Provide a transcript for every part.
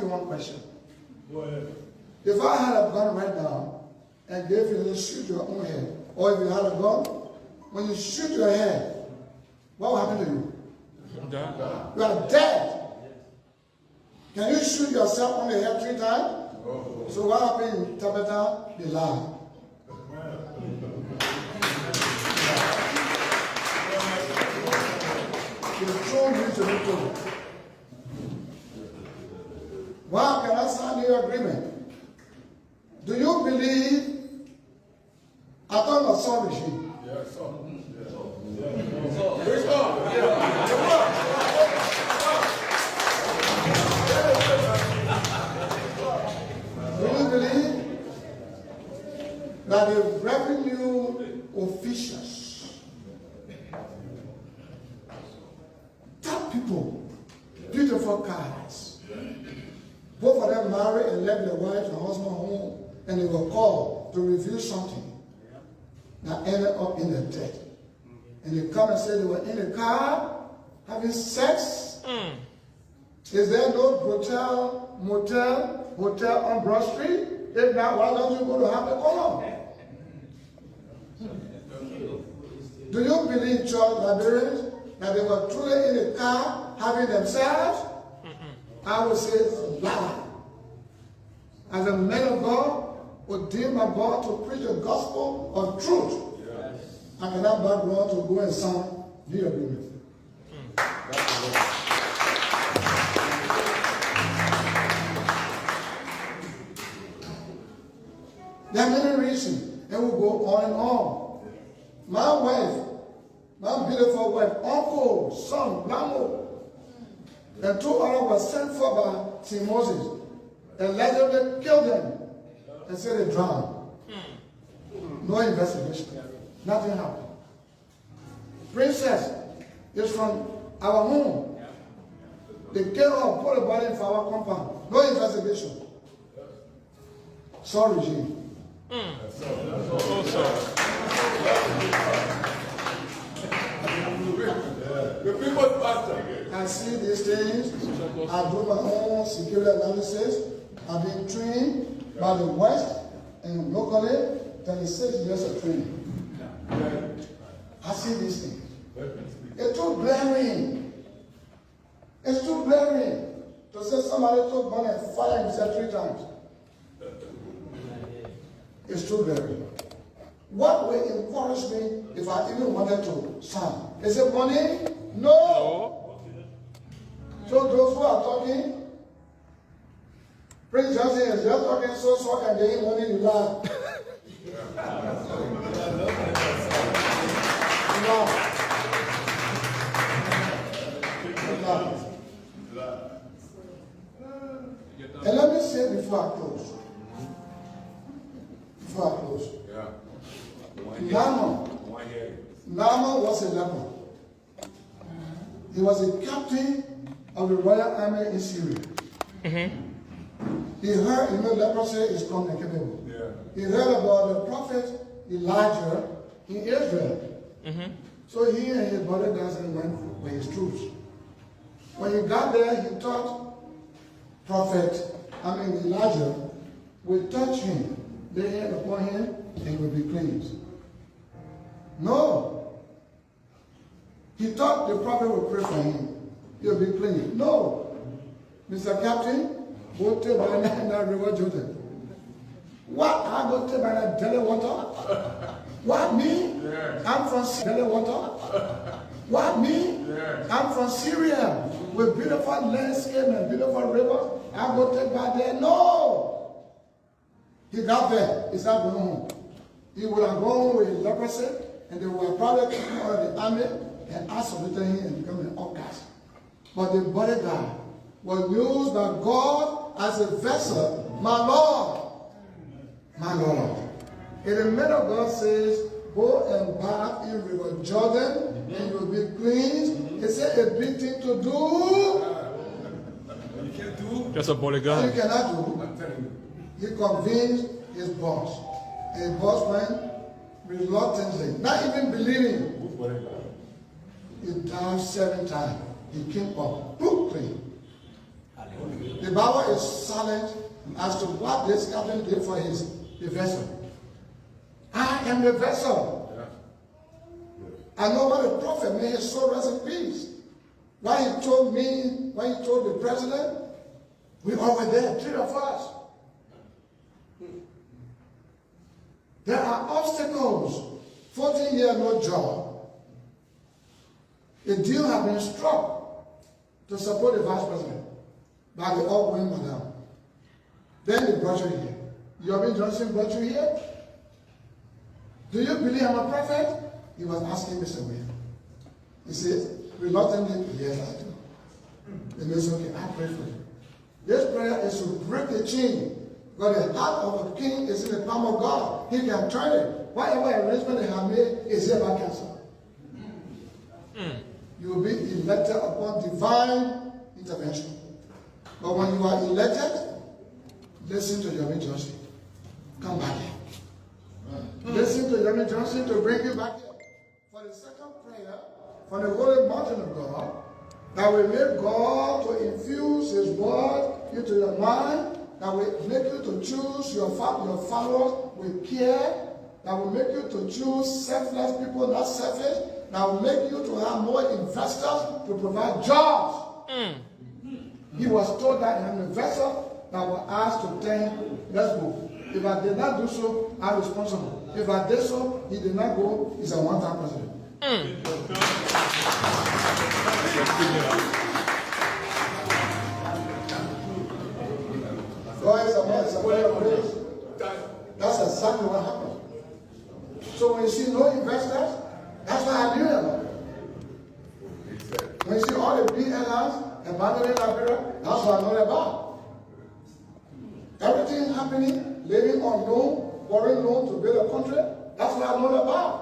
one question. Go ahead. If I had a gun right now and gave you to shoot your own head, or if you had a gun, when you shoot your head, what will happen to you? You are dead. Can you shoot yourself on the head 3 times? So what happened in Tabitha? They lie. The truth needs to be told. Why can I sign your agreement? Do you believe I thought of some regime? Yes, sir. Do you believe that the revenue officials, top people, beautiful cars, both of them married and left their wife and husband home, and they were called to reveal something that ended up in their death. And they come and say they were in the car having sex. Is there no hotel on Broad Street? If not, why don't you go to have the column? Do you believe, church Liberians, that they were truly in the car having themselves? I would say lie. As a man of God, ordained by God to preach the gospel of truth, I cannot background to go and sign the agreement. There are many reasons, and we'll go on and on. My wife, my beautiful wife, uncle, son, Lamo, and 2 others were sent for by St. Moses, and allegedly killed them, and said they drowned. No investigation. Nothing happened. Princess is from our home. They killed her, put the body in our compound. No investigation. Sorry, regime. The people's pastor. I see these things. I do my own security analysis. I've been trained by the West and locally 36 years of training. I see these things. It's too glaring. It's too glaring to say somebody took money and fired himself 3 times. It's too glaring. What will encourage me if I even wanted to sign? Is it money? No. So those who are talking, Prince Johnson is just talking so can they eat money in lie. And let me say before I close. Naaman was a leper. He was a captain of the royal army in Syria. He heard, leprosy is communicable. He heard about the prophet Elijah in Israel. So he and his bodyguards went with his troops. When he got there, he thought Elijah would touch him, lay hand upon him, and he would be cleansed. No. He thought the prophet would pray for him. He'll be cleansed. No. Mr. Captain, go to the river Jordan. What? I go to my daily water? What, me? Yes. I'm from daily water. What, me? Yes. I'm from Syria with beautiful landscape and beautiful rivers. I go take back there. No. He got there. He's not going home. He would have gone with leprosy, and they would have probably taken him out of the army and isolated him and become an outcast. But the bodyguard was used by God as a vessel. My Lord. My Lord. And the man of God says, go and bath in River Jordan and you will be cleansed. He said a big thing to do. You can't do. Just a bodyguard. You cannot do. He convinced his boss. And his boss went reluctantly, not even believing. He died 7 times. He came up, clean. The Bible is silent as to what this captain did for the vessel. I am the vessel. I know what the prophet, may his soul rest in peace. What he told me, when he told the president, we all were there, 3 of us. There are obstacles. 14 years, no job. A deal has been struck to support the vice president by the outgoing madam. Then they brought you here. Yobin Johnson brought you here. Do you believe I'm a prophet? He was asking Mr. William. He said, reluctantly, yes, I do. And he said, okay, I pray for you. This prayer is to break the chain. Because the heart of a king is in the palm of God. He can turn it. Whatever arrangement they have made is hereby cancelled. You will be elected upon divine intervention. But when you are elected, listen to Yemi Johnson. Come back here. Listen to Yemi Johnson to bring you back here. For the second prayer, from the holy mountain of God, that will make God to infuse his word into your mind, that will make you to choose your followers with care, that will make you to choose selfless people, not selfish, that will make you to have more investors to provide jobs. He was told that I'm the vessel that was asked to tell him, let's go. If I did not do so, I'm responsible. If I did so, he did not go, he's a one-time president. That's exactly what happened. So when you see no investors, that's what I knew about. When you see all the big airlines abandoning Liberia, that's what I know about. Everything happening, living on loan, borrowing loan to build a country, that's what I know about.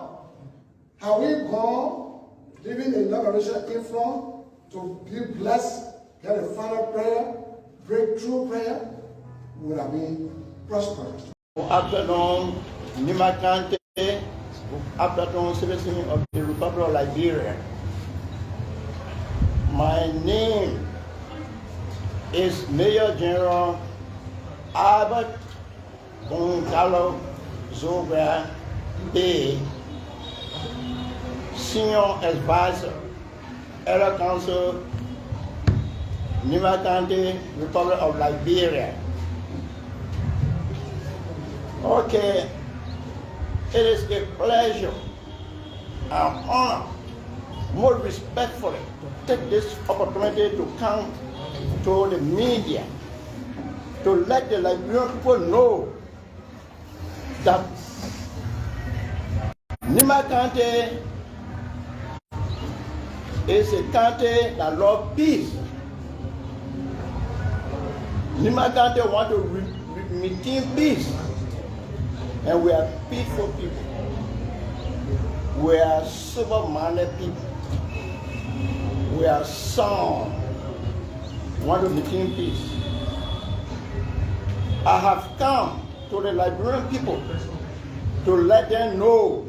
Have we gone, living a liberation influence to be blessed, get a final prayer, breakthrough prayer, would have been prosperous. Good afternoon, Nimakante. Good afternoon, citizens of the Republic of Liberia. My name is Major General Albert Gonzalo Zoga A, Senior Advisor, Elder Council, Nimakante, Republic of Liberia. Okay, it is a pleasure and honor, more respectfully, to take this opportunity to come to the media to let the Liberian people know that Nima County is a country that loves peace. Nima County wants to maintain peace. And we are peaceful people. We are sober-minded people. We are sound. Want to maintain peace. I have come to the Liberian people to let them know.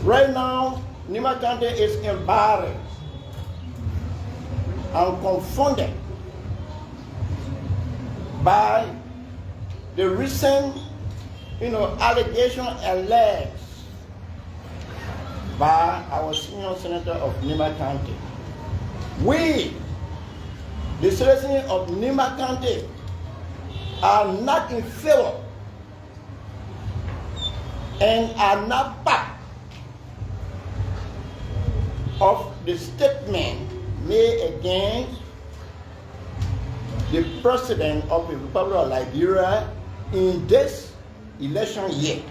Right now, Nima County is embarrassed and confounded by the recent, allegation alleged by our senior senator of Nima County. We, the citizens of Nima County, are not in favor and are not part of the statement made against the president of the Republic of Liberia in this election year.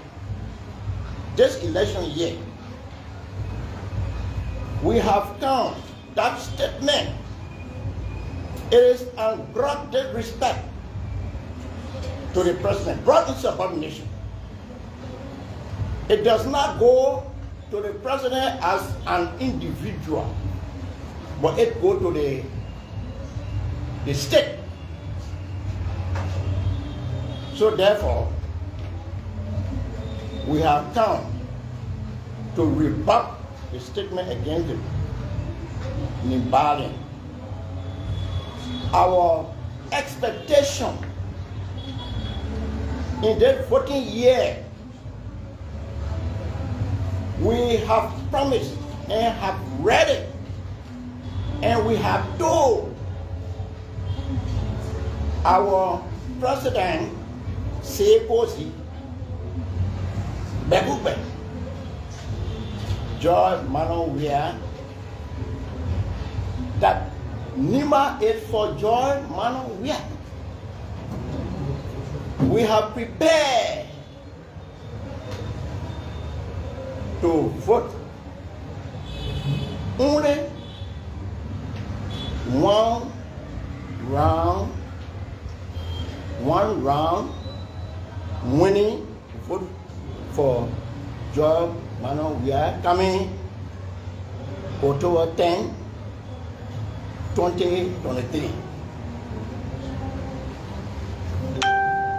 This election year, we have come that statement. It is ungrounded respect to the president, brought insubordination. It does not go to the president as an individual, but it goes to the state. So therefore, we have come to rebut the statement against the Nimbalian. our expectation in that 14 years, we have promised and have read it, and we have told our president, Sekosi Bekube, George Manowia, that NIMA is for George Manowia. We have prepared to vote only one round winning vote for George Manowia coming October 10, 2023.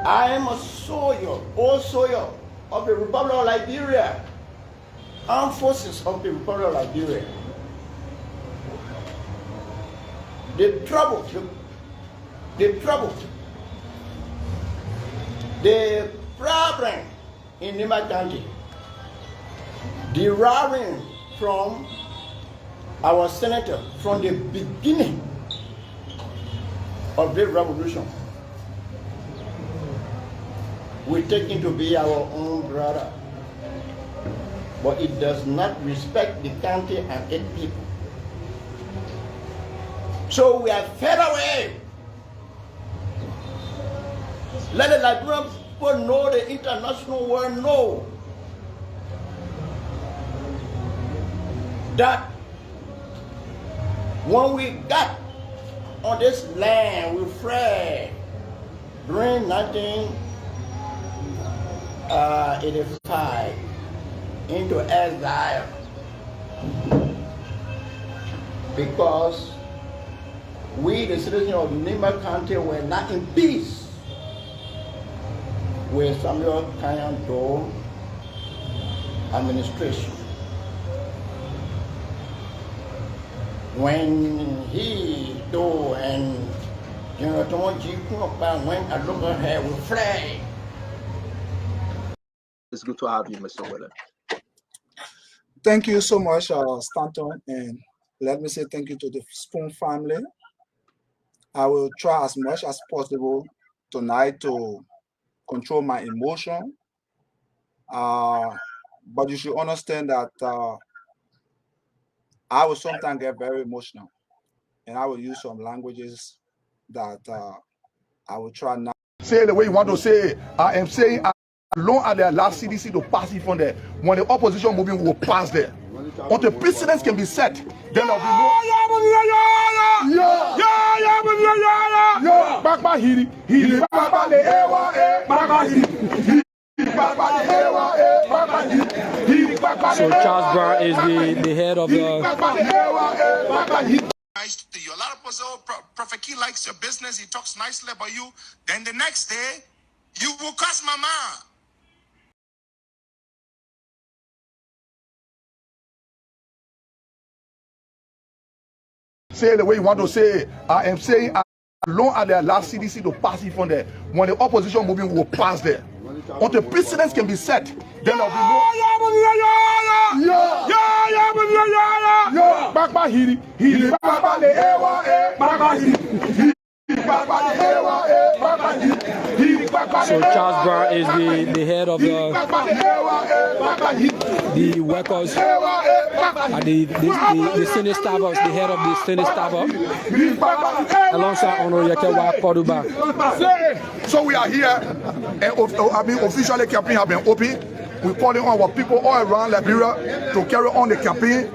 I am a soldier, old soldier of the Republic of Liberia, Armed Forces of the Republic of Liberia. The trouble, the problem in Nima County deriving from our senator from the beginning of the revolution. We take him to be our own brother, but it does not respect the county and its people. So we are fed away. Let the Liberian people know, the international world know, that when we got on this land, we fled during 1985 into exile because we, the citizens of Nima County, were not in peace with Samuel Kanyando administration. When he do and General Tomoji Kunokba went and looked at her, we fled. It's good to have you, Mr. Willer. Thank you so much, Stanton, and let me say thank you to the Spoon family. I will try as much as possible tonight to control my emotion, but you should understand that I will sometimes get very emotional, and I will use some languages that I will try not. Say it the way you want to say it. I am saying as long as they allow CDC to pass it from there, when the opposition movement will pass there, until precedents can be set, then there will be no. So Charles Brown is the head of the. Nice to you. A lot of people say, oh, Prophet Key likes your business. He talks nicely about you. Then the next day, you will curse Mama. Say it the way you want to say it. I am saying as long as they allow CDC to pass it from there, when the opposition movement will pass there, until precedents can be set, then there will be no. So Charles Brown is the head of the workers, the Senate Starbucks, the head of the Senate Starbucks, alongside Honorable Yakewa Koduba. So we are here, and officially campaign have been open. We're calling on our people all around Liberia to carry on the campaign,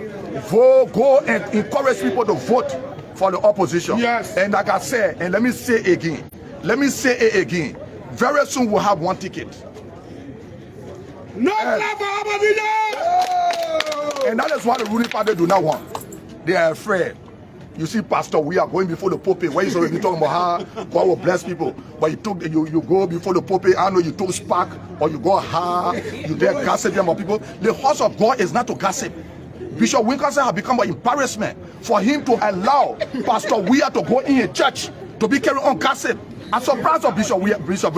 vote, go and encourage people to vote for the opposition. Yes. And like I said, and let me say it again, very soon we'll have one ticket. No, and that is why the ruling party do not want. They are afraid. You see, Pastor, we are going before the pulpit. Where he's already talking about how God will bless people. But you go before the pulpit, I know you took spark, or you go high, you dare gossip about people. The house of God is not to gossip. Bishop Wilkinson has become an embarrassment for him to allow Pastor Weir to go in a church to be carrying on gossip. I'm surprised of Bishop Wilkinson.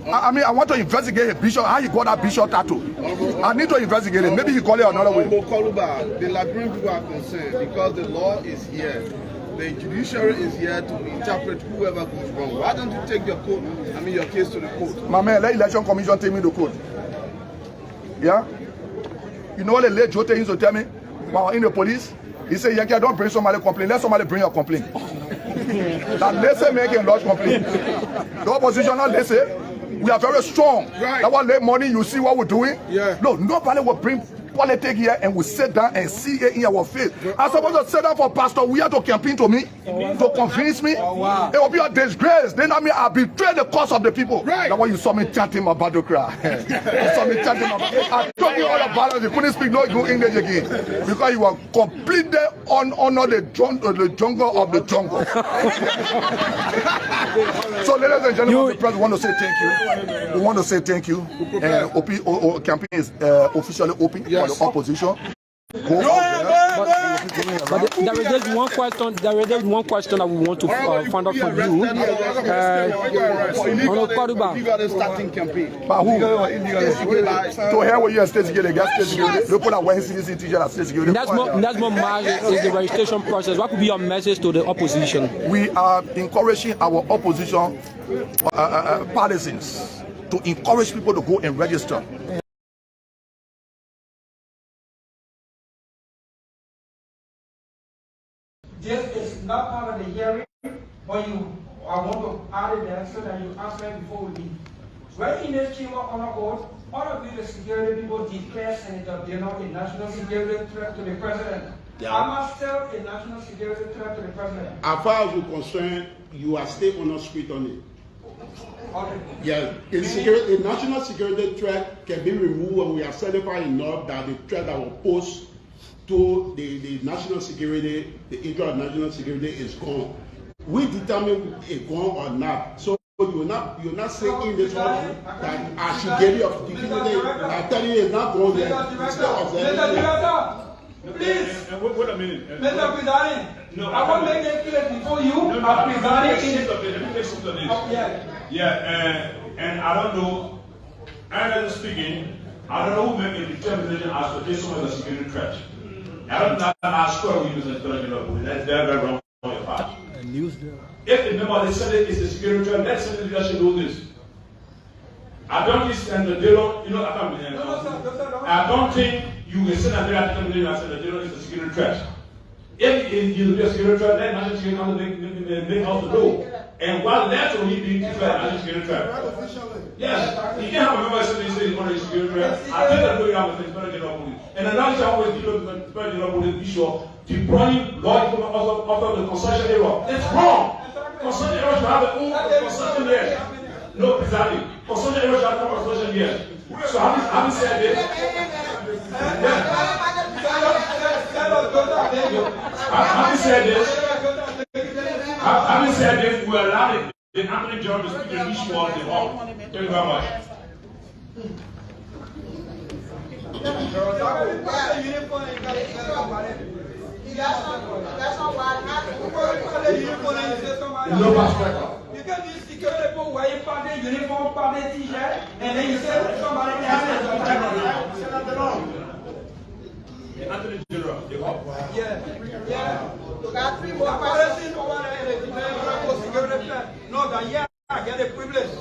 I mean, I want to investigate a bishop, how he got that bishop tattoo. I need to investigate it. Maybe he call it another way. The Liberian people are concerned because the law is here. The judiciary is here to interpret whoever goes wrong. Why don't you take your case to the court? My man, let election commission take me to court. Yeah? You know what the late Joe used to tell me when I was in the police? He said, Yankee, don't bring somebody complaint. Let somebody bring your complaint. That listen make a lodge complaint. The opposition not listen. We are very strong. Right. That one late morning, you see what we're doing? Yeah. No, nobody will bring politics here and we sit down and see it in our face. I'm supposed to sit down for Pastor Weir to campaign to me, to convince me. Oh, wow. It will be a disgrace. Then I mean, I betray the cause of the people. Right. That's why you saw me chanting my battle cry. You saw me chanting my battle. I told you all about it. You couldn't speak no English again because you were completely honor the jungle of the jungle. So, ladies and gentlemen, the president want to say thank you. We want to say thank you. And campaign is officially open for the opposition. Go But there is just one question. There is just one question that we want to find out from you. You got a starting campaign. But who? To hell with you and state security. They state security. They put a white citizen teacher at state security. That's more margin is the registration process. What could be your message to the opposition? We are encouraging our opposition partisans to encourage people to go and register. This is not part of the hearing, but I want to add it there so that you answer it before we leave. When in this chamber on a oath, all of you, the security people, declare Senator Bino a national security threat to the president. Yeah. Am I still a national security threat to the president? As far as we're concerned, you are still on the street on it. Okay. Yeah, a national security threat can be removed when we are certified enough that the threat that will pose to the national security, the interest of national security is gone. We determine a gone or not. So you're not saying in this one that I should get you of the I'm telling you it's not gone yet. Please. Wait a minute. Mr. President, No, I want to make it clear before you are presiding. And I don't know, and speaking, I don't know who made the determination as to this one is a security threat. I don't know how square we use it. That's very wrong on your part. If the member of the Senate is a security threat, let Senate leadership know this. I don't think they don't, I don't think you will send a determination as the general is a security threat. If he is a security threat, then national security council make house to do. And what left will he be declared national security threat? Yes, you can't have a member saying he's one of the security threat. I think that's what you have to say, Inspector General Police. And another thing I always deal with the Inspector General Police, be sure, deploying law enforcement after the concession area. It's wrong. Concession area should have their own concession here. No, exactly. Concession area should have their own concession here. So having said this, having said this, we allow the Anthony John to speak the issue of the law. Thank you very much. No perspective. You can be security people wearing party uniform, party t-shirt, and then you say somebody has Anthony General, yeah. You got 3 more questions over there in the security plan. No, that I get a privilege.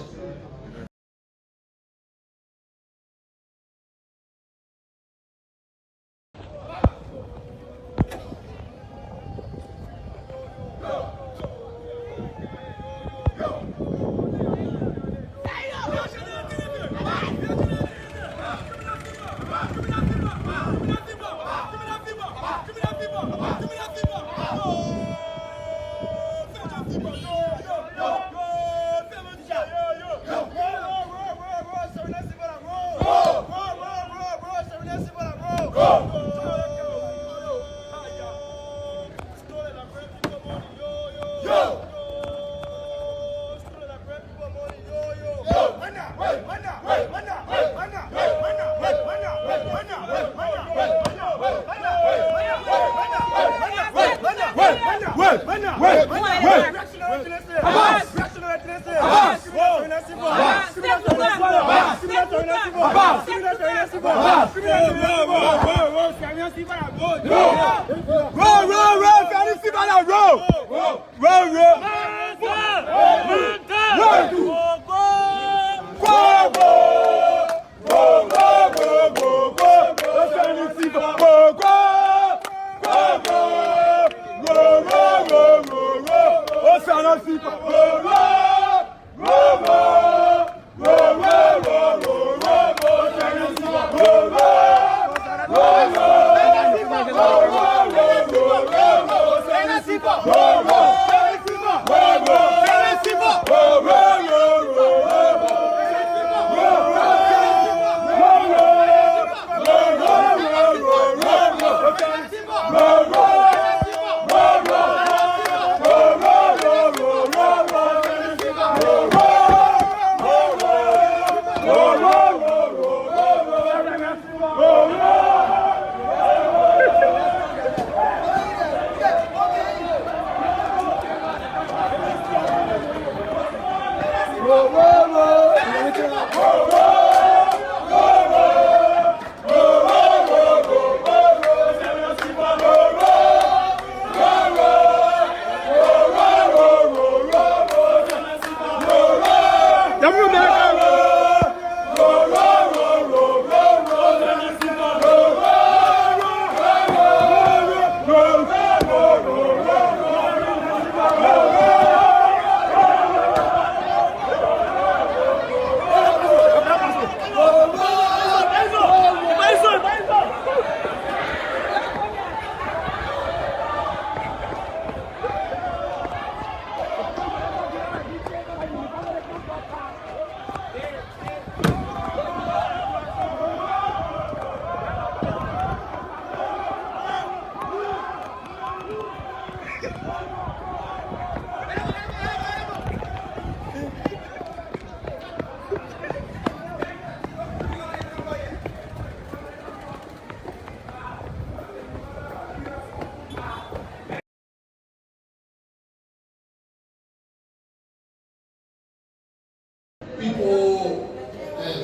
People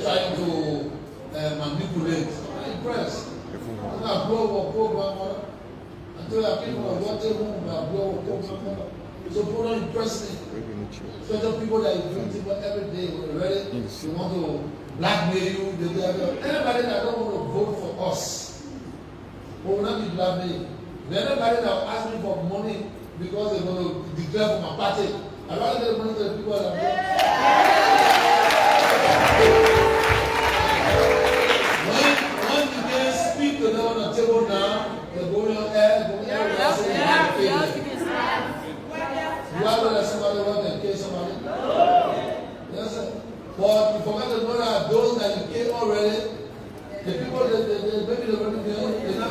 trying to manipulate the press. I blow up program until I people are watching home, I blow up program. So people don't impress me. Especially people that you bring people every day already. You want to blackmail you. Anybody that don't want to vote for us will not be blackmailed. Anybody that will ask me for money because they're going to declare for my party, I'd rather get money to the people that when you can speak to them on the table now, they're going on air, you ever let somebody run and kill somebody? Yes, sir. But you forgot to know that those that you killed already, the people that maybe they're running there, they're not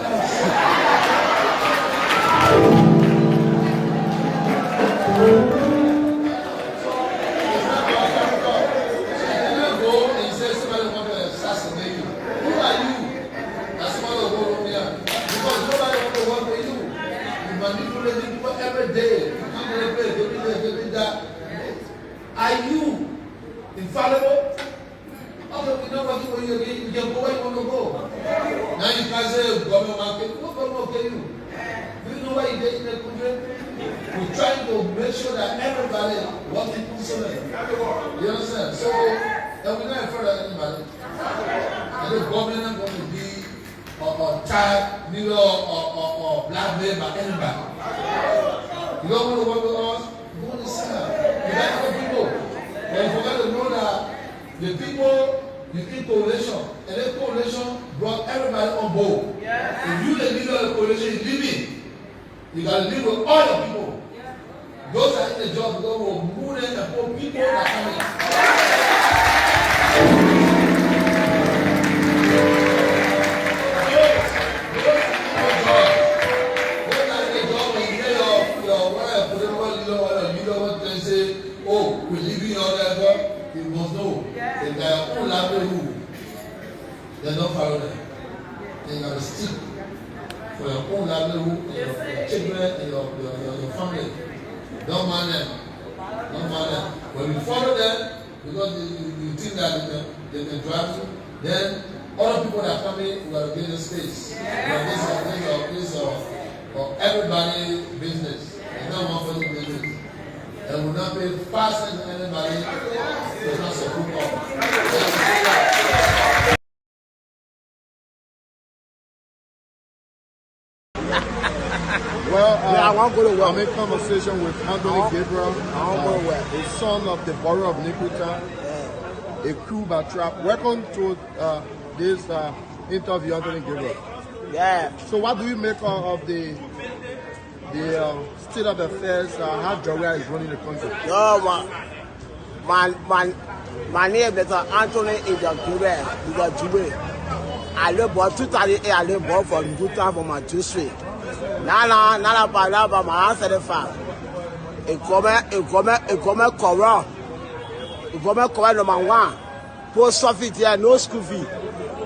manipulating people every day. You come to the place, give me that. Are you infallible? Okay, we know what you can go where you want to go. Now you can say, government market. What government can you? Do you know why you get in the country? We're trying to make sure that everybody working peacefully. You understand? So, and we're not afraid of anybody. And the government is going to be or child, neither or blackmailed by anybody. You don't want to work with us? You want to serve. You like other people. But you forgot to know that the people, you keep coalition, and that coalition brought everybody on board. If you the leader of the coalition, you live in. You got to live with all the people. Those that are in the job, because we'll move them and put people that are coming. Oh, we're leaving all that, you must know that their own livelihood, they're not following them. They got to stick for your own livelihood, and your children, and your family. Don't mind them. Don't mind them. When you follow them, because you think that they can drive you, then other people that are coming will get the space. This or everybody business. It's not one person business. And will not pay faster than anybody because of who Well, I want to go to work. I'm in conversation with Anthony Gabriel, the son of the borough of Nicuta, a crew by trap. Welcome to this interview, Anthony Gabriel. Yeah. So what do you make of the state of affairs, how Joria is running the country? No, my name is Anthony Gabriel. I live for 2008, I live for Nicuta for my district. Nana, my answer the fact. It come correct number one. Post office here, no school fee.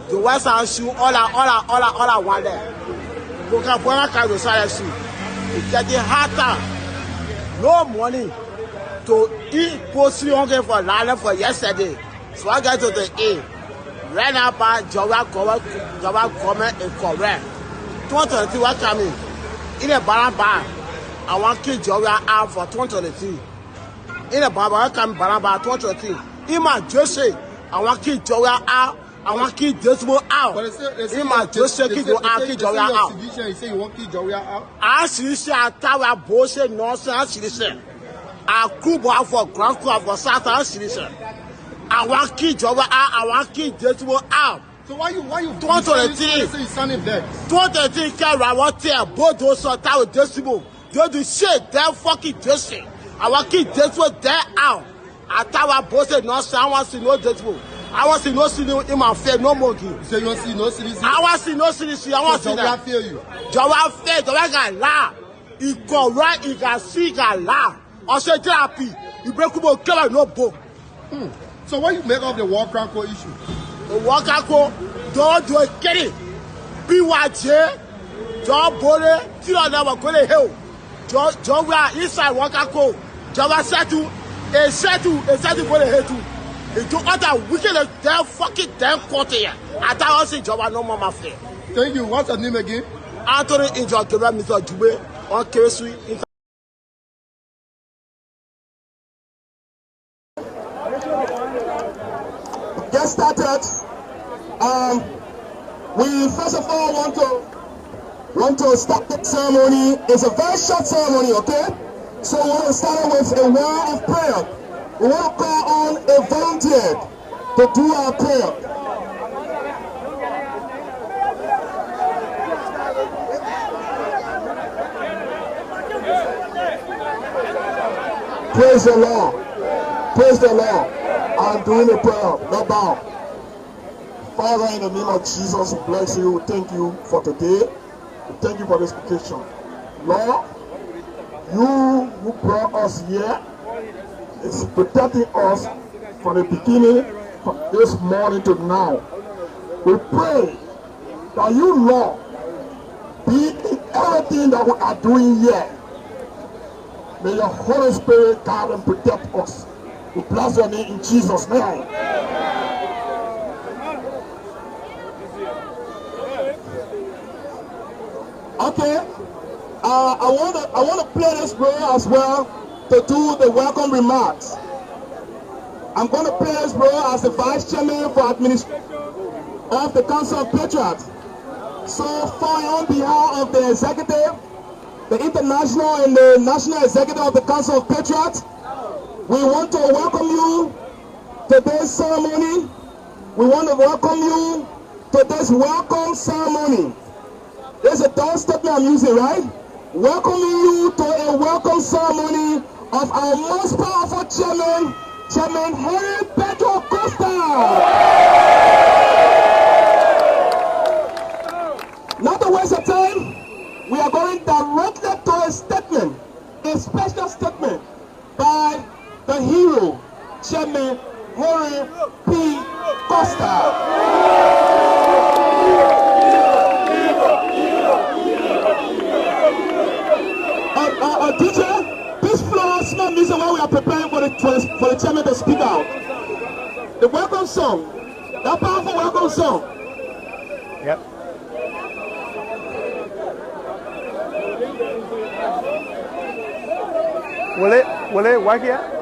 The West End shoe, all I want there. Coca-Cola can decide shoe. It's getting harder. No money to eat post 300 for land for yesterday. So I get to the A. Right now, Java comment is correct. 2023 what coming? In a Baramba, I want to keep Java out for 2023. In a Baramba, Baramba 2023. In my jersey, I want to keep Java out. I want to keep this one out. In my jersey, keep Java out. You say you want to keep Joria out? I see I tell you bullshit nonsense. I see I cool boy for Grand Club for South. I see I want to keep Java out. I want to keep this one out. So why you 2023 sounding dead? 2023 can want to both those sort of decimal. They do shit, they fucking decimal. I want to keep this one there out. I tell you bullshit nonsense. I want to know decimal. I want to know city in my face, no monkey. So you want to see no city? I want to see no city. I want to see that. Java fail you. Java fail. Java can lie. He correct. He can see. He can lie. Also therapy. He break up a no book. So what you make of the war crackle issue? The war crackle don't do it. Get it. BYJ. John Bode. Tilo never go to hell. John we are inside war crackle. Java settle. A settle go to hell too. It took other wicked damn fucking damn court here. I thought I was in Java no more affair. Thank you. What's your name again? Anthony Gabriel, Mr. Jube on KSU. Get started. We first of all want to start the ceremony. It's a very short ceremony, okay? So we want to start with a word of prayer. We want to call on a volunteer to do our prayer. Praise the Lord. Praise the Lord. I'm doing a prayer. No bow. Father, in the name of Jesus, we bless you. We thank you for today. We thank you for this occasion. Lord, you who brought us here is protecting us from the beginning from this morning to now. We pray that you, Lord, be in everything that we are doing here. May your Holy Spirit guide and protect us. We bless your name in Jesus' name. Okay, I want to play this prayer as well to do the welcome remarks. I'm going to play this prayer as the Vice Chairman for Administration of the Council of Patriots. So, on behalf of the Executive, the International and the National Executive of the Council of Patriots, we want to welcome you to this ceremony. We want to welcome you to this welcome ceremony. There's a done statement I'm using, right? Welcoming you to a welcome ceremony of our most powerful chairman, Chairman Henry Pedro Costa. Not to waste of time, we are going directly to a statement, a special statement by the hero, Chairman Henry P. Costa. DJ, this floor small music while we are preparing for the the chairman to speak out. The welcome song, that powerful welcome song. Yep. Will it work here?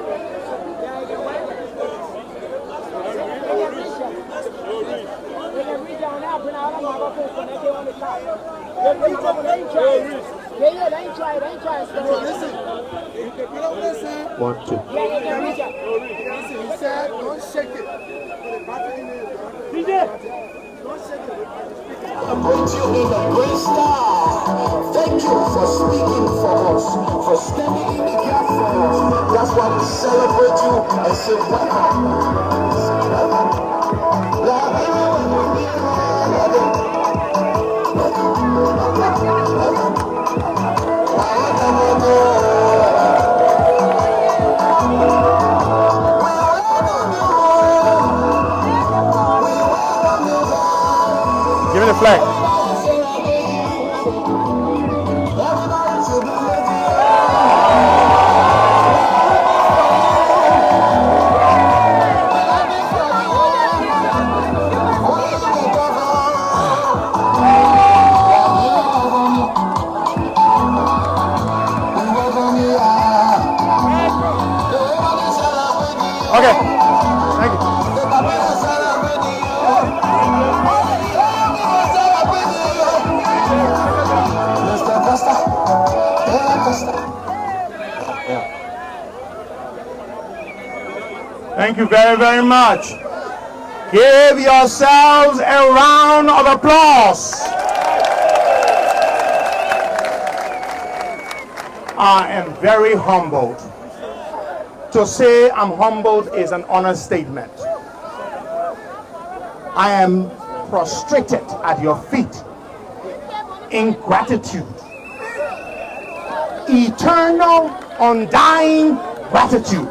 One, two. He said, don't shake it. Celebrate you in a great style. Thank you for speaking for us, for standing in the gap for us. That's why we celebrate you and say welcome. Give me the flag. Okay. Thank you. Thank you very, very much. Give yourselves a round of applause. I am very humbled. To say I'm humbled is an understatement. I am prostrated at your feet in gratitude. Eternal, undying gratitude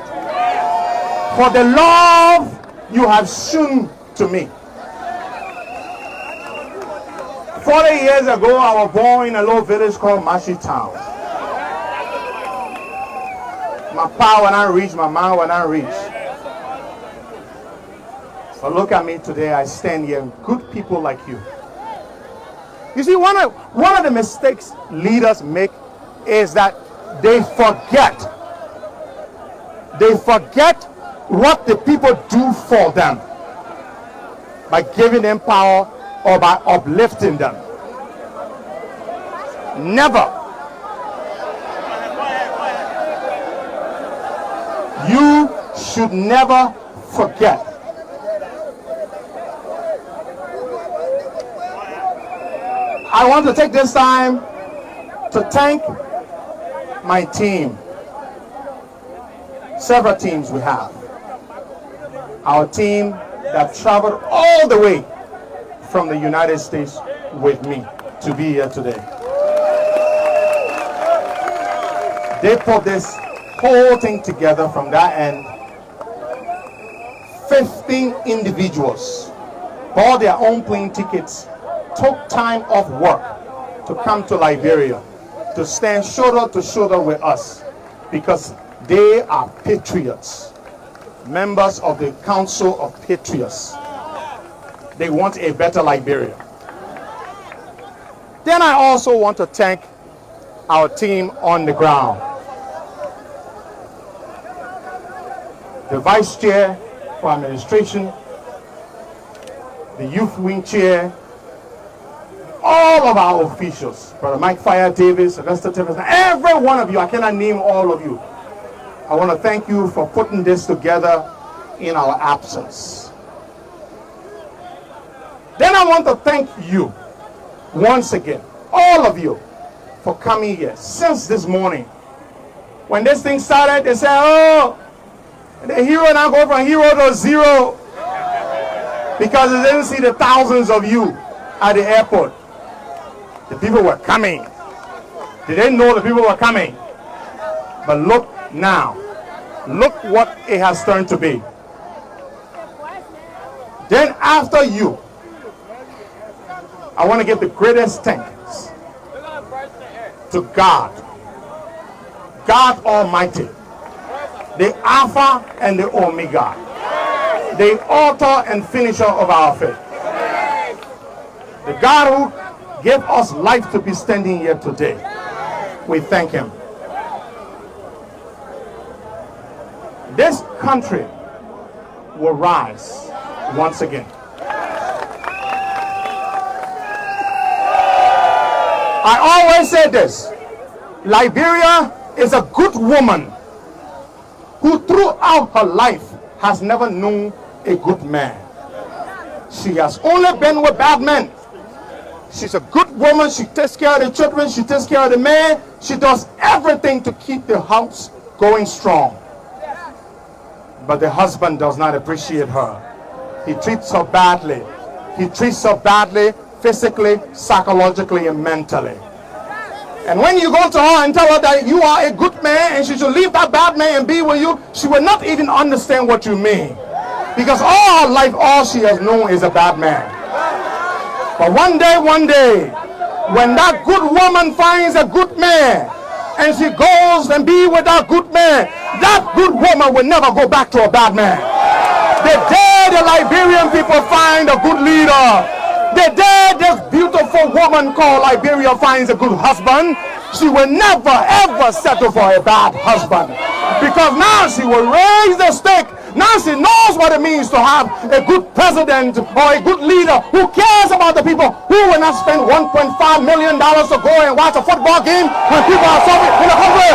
for the love you have shown to me. 40 years ago, I was born in a little village called Mashi Town. My pa when I reach, my mom when I reach. But look at me today, I stand here, good people like you. You see, one of the mistakes leaders make is that they forget what the people do for them by giving them power or by uplifting them. Never. You should never forget. I want to take this time to thank my team. Several teams we have. Our team that traveled all the way from the United States with me to be here today. They put this whole thing together from that end. 15 individuals bought their own plane tickets, took time off work to come to Liberia to stand shoulder to shoulder with us because they are patriots, members of the Council of Patriots. They want a better Liberia. Then I also want to thank our team on the ground. The Vice Chair for Administration, the Youth Wing Chair, all of our officials, Brother Mike Fire Davis, Sylvester Tiffin, every one of you, I cannot name all of you. I want to thank you for putting this together in our absence. Then I want to thank you once again, all of you, for coming here since this morning. When this thing started, they said, oh, the hero now go from hero to zero because they didn't see the thousands of you at the airport. The people were coming. They didn't know the people were coming. But look now. Look what it has turned to be. Then after you, I want to give the greatest thanks to God. God Almighty. the Alpha and the Omega, the author and finisher of our faith. The God who gave us life to be standing here today. We thank him. This country will rise once again. I always say this: Liberia is a good woman who throughout her life has never known a good man. She has only been with bad men. She's a good woman. She takes care of the children. She takes care of the man. She does everything to keep the house going strong. But the husband does not appreciate her. He treats her badly. He treats her badly physically, psychologically, and mentally. And when you go to her and tell her that you are a good man and she should leave that bad man and be with you, she will not even understand what you mean. Because all her life, all she has known is a bad man. But one day, when that good woman finds a good man and she goes and be with that good man, that good woman will never go back to a bad man. The day the Liberian people find a good leader, the day this beautiful woman called Liberia finds a good husband, she will never ever settle for a bad husband. Because now she will raise the stake. Now she knows what it means to have a good president or a good leader who cares about the people, who will not spend $1.5 million to go and watch a football game when people are suffering in the country.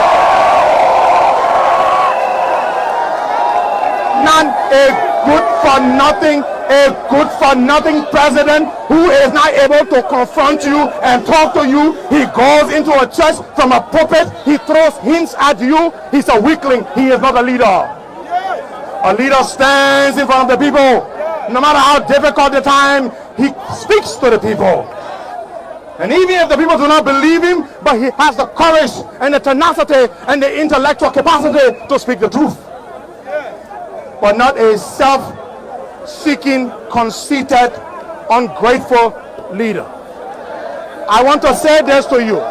Not a good for nothing president who is not able to confront you and talk to you. He goes into a church from a pulpit, he throws hints at you. He's a weakling. He is not a leader. A leader stands in front of the people. No matter how difficult the time, he speaks to the people. And even if the people do not believe him, but he has the courage and the tenacity and the intellectual capacity to speak the truth. But not a self-seeking, conceited, ungrateful leader. I want to say this to you.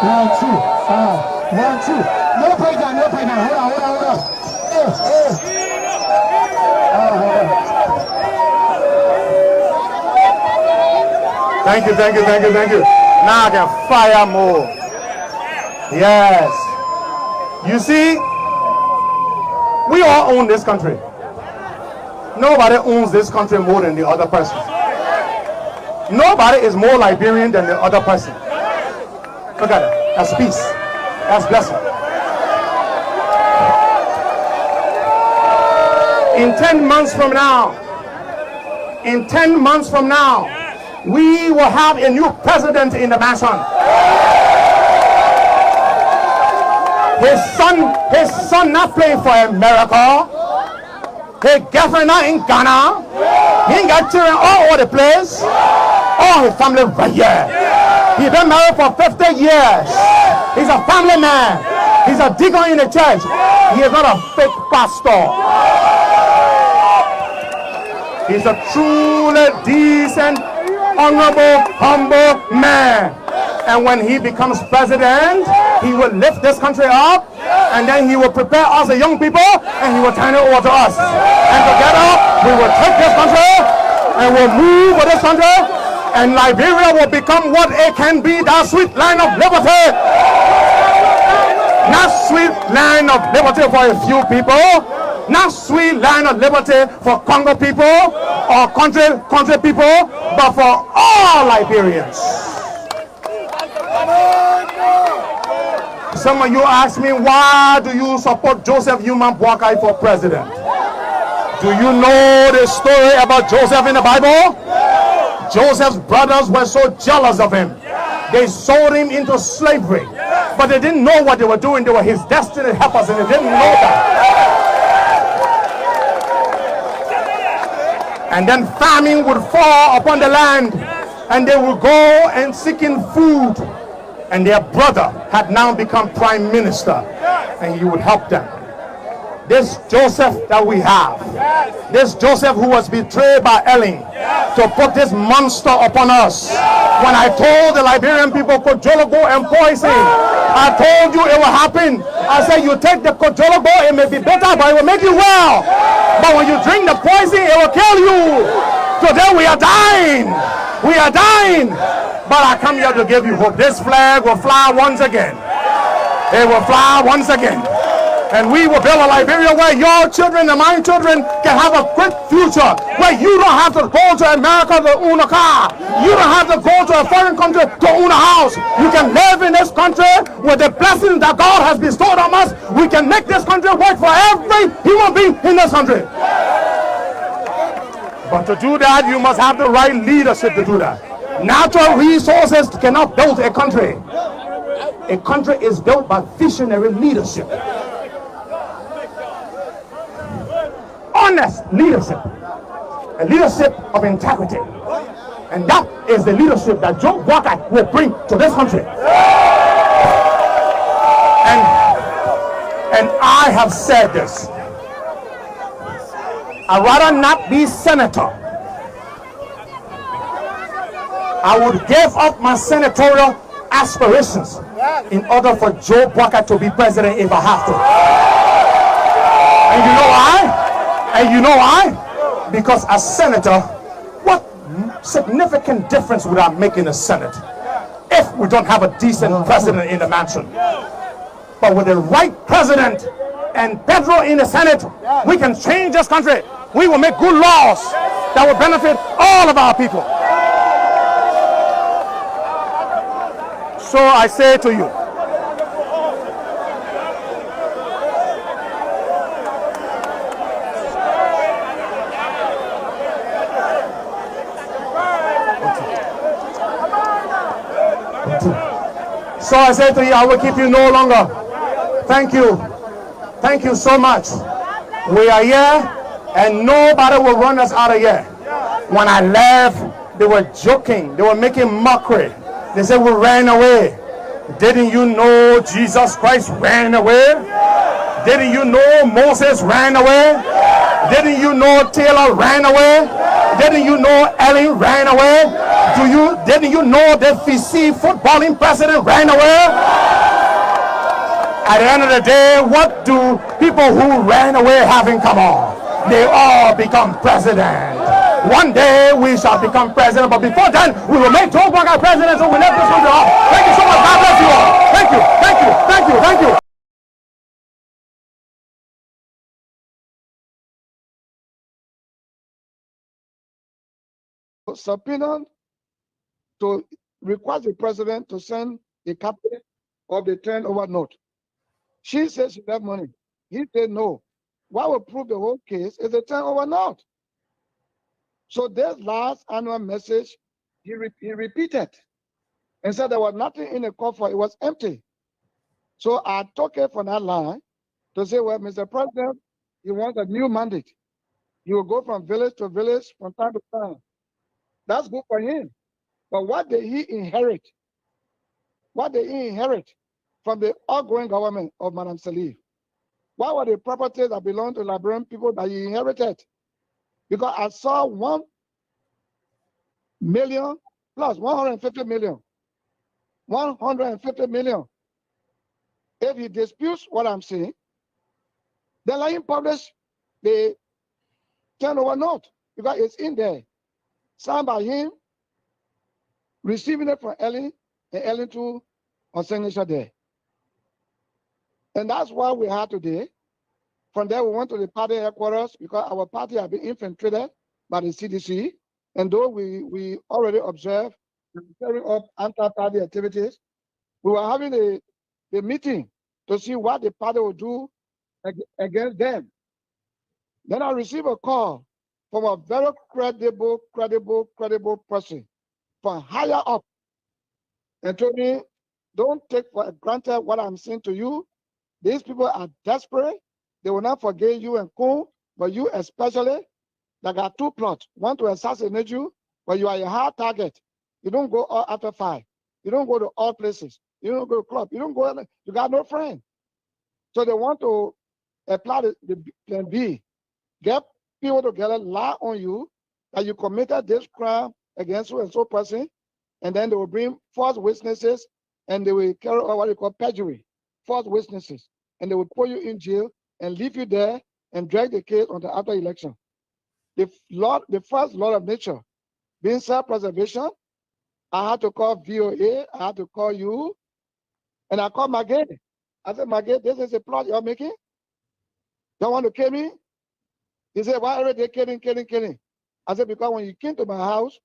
One, two. No breakdown. Hold on. Thank you. Now I can fire more. Yes. You see, we all own this country. Nobody owns this country more than the other person. Nobody is more Liberian than the other person. Look at it. That's peace. That's blessing. In 10 months from now, we will have a new president in the mansion. His son not playing for America. His girlfriend not in Ghana. He ain't got children all over the place. All his family right here. He's been married for 50 years. He's a family man. He's a deacon in the church. He is not a fake pastor. He's a truly decent, honorable, humble man. And when he becomes president, he will lift this country up, and then he will prepare us, the young people, and he will turn it over to us. And together, we will take this country, and we'll move with this country, and Liberia will become what it can be, that sweet land of liberty. Not sweet land of liberty for a few people, not sweet land of liberty for Congo people or country people, but for all Liberians. Some of you ask me, why do you support Joseph Yuma Boakai for president? Do you know the story about Joseph in the Bible? Joseph's brothers were so jealous of him. They sold him into slavery. But they didn't know what they were doing. They were his destiny helpers, and they didn't know that. And then famine would fall upon the land, and they would go and seeking food. And their brother had now become prime minister, and he would help them. This Joseph that we have, this Joseph who was betrayed by Ellen to put this monster upon us. When I told the Liberian people Kojologo and poison, I told you it will happen. I said you take the Kojologo, it may be better, but it will make you well. But when you drink the poison, it will kill you. Today we are dying. We are dying. But I come here to give you hope. This flag will fly once again. It will fly once again. And we will build a Liberia where your children and my children can have a great future. Where you don't have to go to America to own a car. You don't have to go to a foreign country to own a house. You can live in this country with the blessings that God has bestowed on us. We can make this country work for every human being in this country. But to do that, you must have the right leadership to do that. Natural resources cannot build a country. A country is built by visionary leadership. Honest leadership. A leadership of integrity. And that is the leadership that Joe Walker will bring to this country. And I have said this. I'd rather not be senator. I would give up my senatorial aspirations in order for Joe Walker to be president if I have to. And you know why? And you know why? Because as senator, what significant difference would I make in the Senate if we don't have a decent president in the mansion? But with the right president and Pedro in the Senate, we can change this country. We will make good laws that will benefit all of our people. So I say to you, I will keep you no longer. Thank you. Thank you so much. We are here and nobody will run us out of here. When I left, they were joking. They were making mockery. They said we ran away. Didn't you know Jesus Christ ran away? Didn't you know Moses ran away? Didn't you know Taylor ran away? Didn't you know Ellen ran away? Didn't you know the VC footballing president ran away? At the end of the day, what do people who ran away have in common? They all become president. One day we shall become president, but before then we will make Joe Walker president, so we let this country off. Thank you so much. God bless you all. Thank you, thank you, thank you, thank you. Subpoena to request the president to send a copy of the turnover note. She says she left money. He said no. What will prove the whole case is the turnover note. So this last annual message, he repeated and said there was nothing in the coffer, it was empty. So I took it from that line to say, well, Mr. President, he wants a new mandate. He will go from village to village from time to time. That's good for him. But what did he inherit? What did he inherit from the outgoing government of Madam Salif? What were the properties that belonged to Liberian people that he inherited? Because I saw 1 million plus 150 million. 150 million. If he disputes what I'm saying, then let him publish the turnover note because it's in there. Signed by him, receiving it from Ellen, and Ellen too on signature there. And that's what we had today. From there, we went to the party headquarters because our party had been infiltrated by the CDC. And though we already observed carrying up anti-party activities, we were having a meeting to see what the party would do against them. Then I received a call from a very credible person from higher up and told me, don't take for granted what I'm saying to you. These people are desperate. They will not forget you and Kun, but you especially, they got 2 plots. One to assassinate you, but you are a hard target. You don't go after 5. You don't go to all places. You don't go to club. You don't go, you got no friend. So they want to apply the plan B. Get people together, lie on you that you committed this crime against so and so person, and then they will bring false witnesses and they will carry out what they call perjury, false witnesses, and they will put you in jail and leave you there and drag the case until after election. The first law of nature, being self-preservation, I had to call VOA, I had to call you, and I called Maggie. I said, Maggie, this is a plot you're making? Don't want to kill me? He said, why are they killing? I said, because when you came to my house,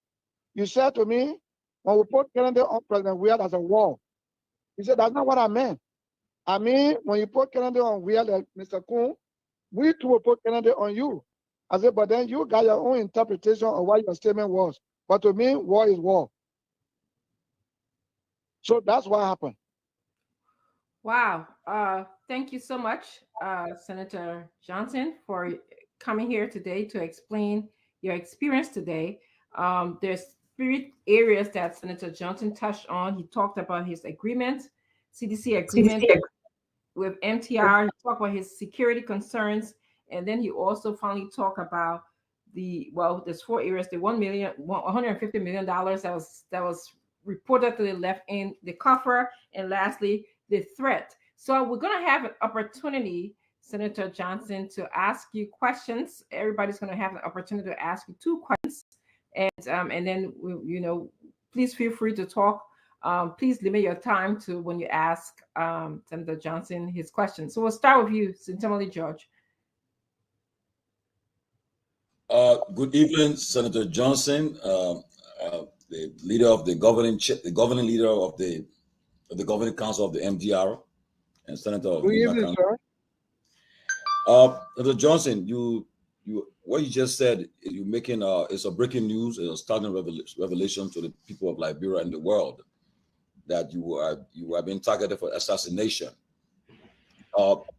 you said to me, when we put Kennedy on President Weir as a wall. He said, that's not what I meant. I mean, when you put Kennedy on Weir, like Mr. Kuhn, we too will put Kennedy on you. I said, but then you got your own interpretation of what your statement was. But to me, war is war. So that's what happened. Wow. Thank you so much, Senator Johnson, for coming here today to explain your experience today. There's 3 areas that Senator Johnson touched on. He talked about his agreement, CDC agreement with MTR. He talked about his security concerns. And then he also finally talked about there's 4 areas, the $150 million that was reportedly left in the coffer. And lastly, the threat. So we're going to have an opportunity, Senator Johnson, to ask you questions. Everybody's going to have an opportunity to ask you 2 questions. And then, please feel free to talk. Please limit your time to when you ask Senator Johnson his question. So we'll start with you, Sintamali George. Good evening, Senator Johnson, the leader of the governing leader of the governing council of the MDR, and Senator of Good evening, sir. Senator Johnson, what you just said, you're making it's a breaking news, it's a startling revelation to the people of Liberia and the world that you have been targeted for assassination. Could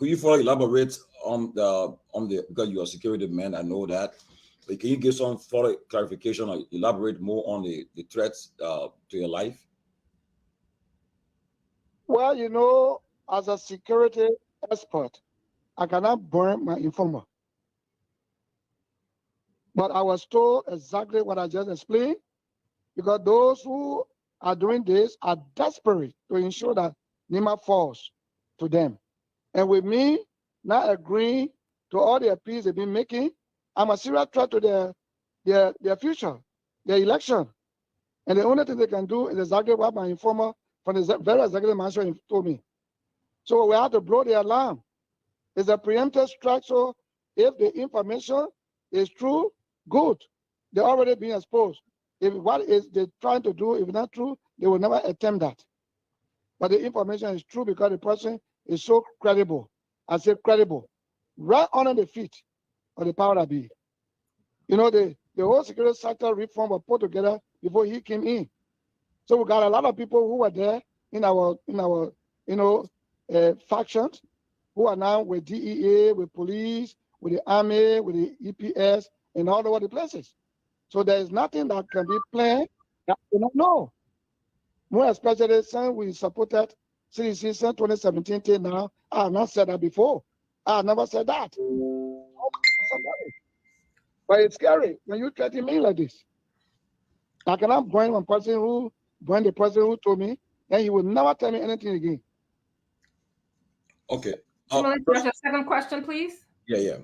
you further elaborate on the because you're a security man, I know that. But can you give some further clarification or elaborate more on the threats to your life? Well, as a security expert, I cannot burn my informer. But I was told exactly what I just explained, because those who are doing this are desperate to ensure that Nima falls to them. And with me not agreeing to all the appeals they've been making, I'm a serious threat to their future, their election. And the only thing they can do is exactly what my informer from the very executive manager told me. So we have to blow the alarm. It's a preemptive strike, so if the information is true, good. They're already being exposed. If what is they're trying to do, if not true, they will never attempt that. But the information is true because the person is so credible. I say credible. Right under the feet of the power that be. The whole security sector reform was put together before he came in. So we got a lot of people who were there in our factions who are now with DEA, with police, with the army, with the EPS, and all over the places. So there is nothing that can be planned that we don't know. More especially since we supported CDC since 2017 till now. I have not said that before. I have never said that. But it's scary when you threaten me like this. I cannot blame the person who told me, and he will never tell me anything again. Okay. Your second question, please. Yeah.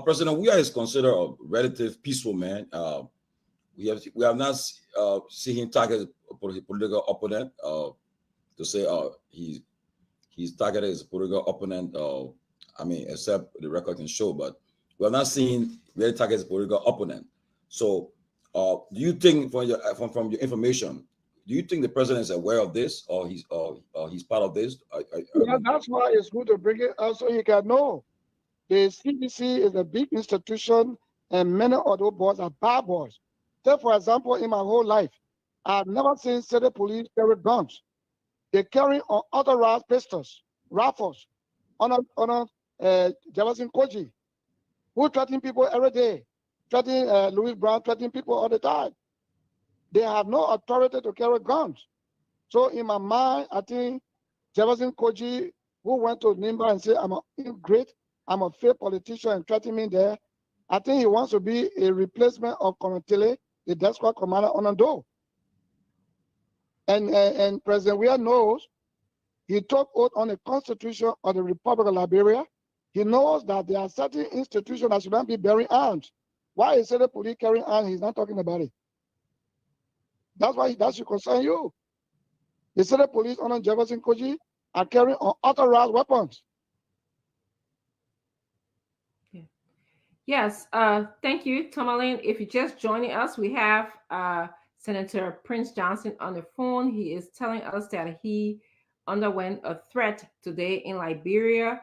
President Weir is considered a relative peaceful man. We have not seen him target a political opponent. To say he's targeted his political opponent. Except the record can show, but we have not seen really target his political opponent. So, do you think from your information, do you think the president is aware of this, or he's part of this? That's why it's good to bring it out so you can know. The CDC is a big institution, and many of those boys are bad boys. Take, for example, in my whole life, I've never seen city police carry guns. They carry unauthorized pistols, rifles, on Jefferson Koji, who threaten people every day, threatening Louis Brown, threatening people all the time. They have no authority to carry guns. So in my mind, I think Jefferson Koji who went to Nimba and said, I'm a great, I'm a fair politician and threatened me there. I think he wants to be a replacement of Konatele, the death squad commander on Ondo. And President Weah knows he took oath on the Constitution of the Republic of Liberia. He knows that there are certain institutions that should not be bearing arms. Why is the police carrying arms? He's not talking about it. That's why that should concern you. The Senate police under Jefferson Koji are carrying unauthorized weapons. Yes, thank you, Tomalin. If you're just joining us, we have Senator Prince Johnson on the phone. He is telling us that he underwent a threat today in Liberia.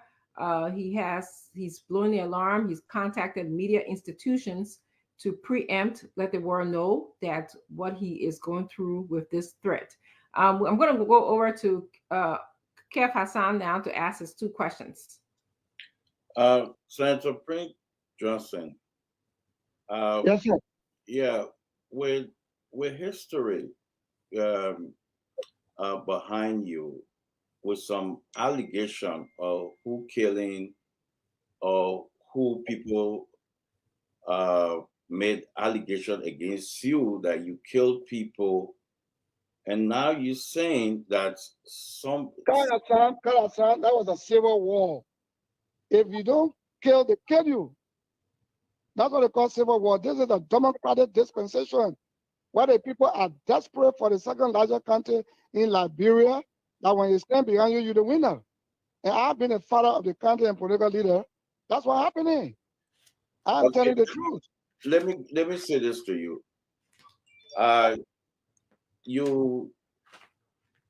He's blowing the alarm. He's contacted media institutions to preempt, let the world know that what he is going through with this threat. I'm going to go over to Kev Hassan now to ask his 2 questions. Senator Prince Johnson. Yes, sir. Yeah, with history behind you, with some allegation of who killing or who people made allegation against you that you killed people, and now you're saying that some Hassan, that was a civil war. If you don't kill, they kill you. That's what they call civil war. This is a democratic dispensation where the people are desperate for the second largest country in Liberia, that when you stand behind you, you're the winner. And I've been a father of the country and political leader. That's what's happening. I'm telling the truth. Let me say this to you. You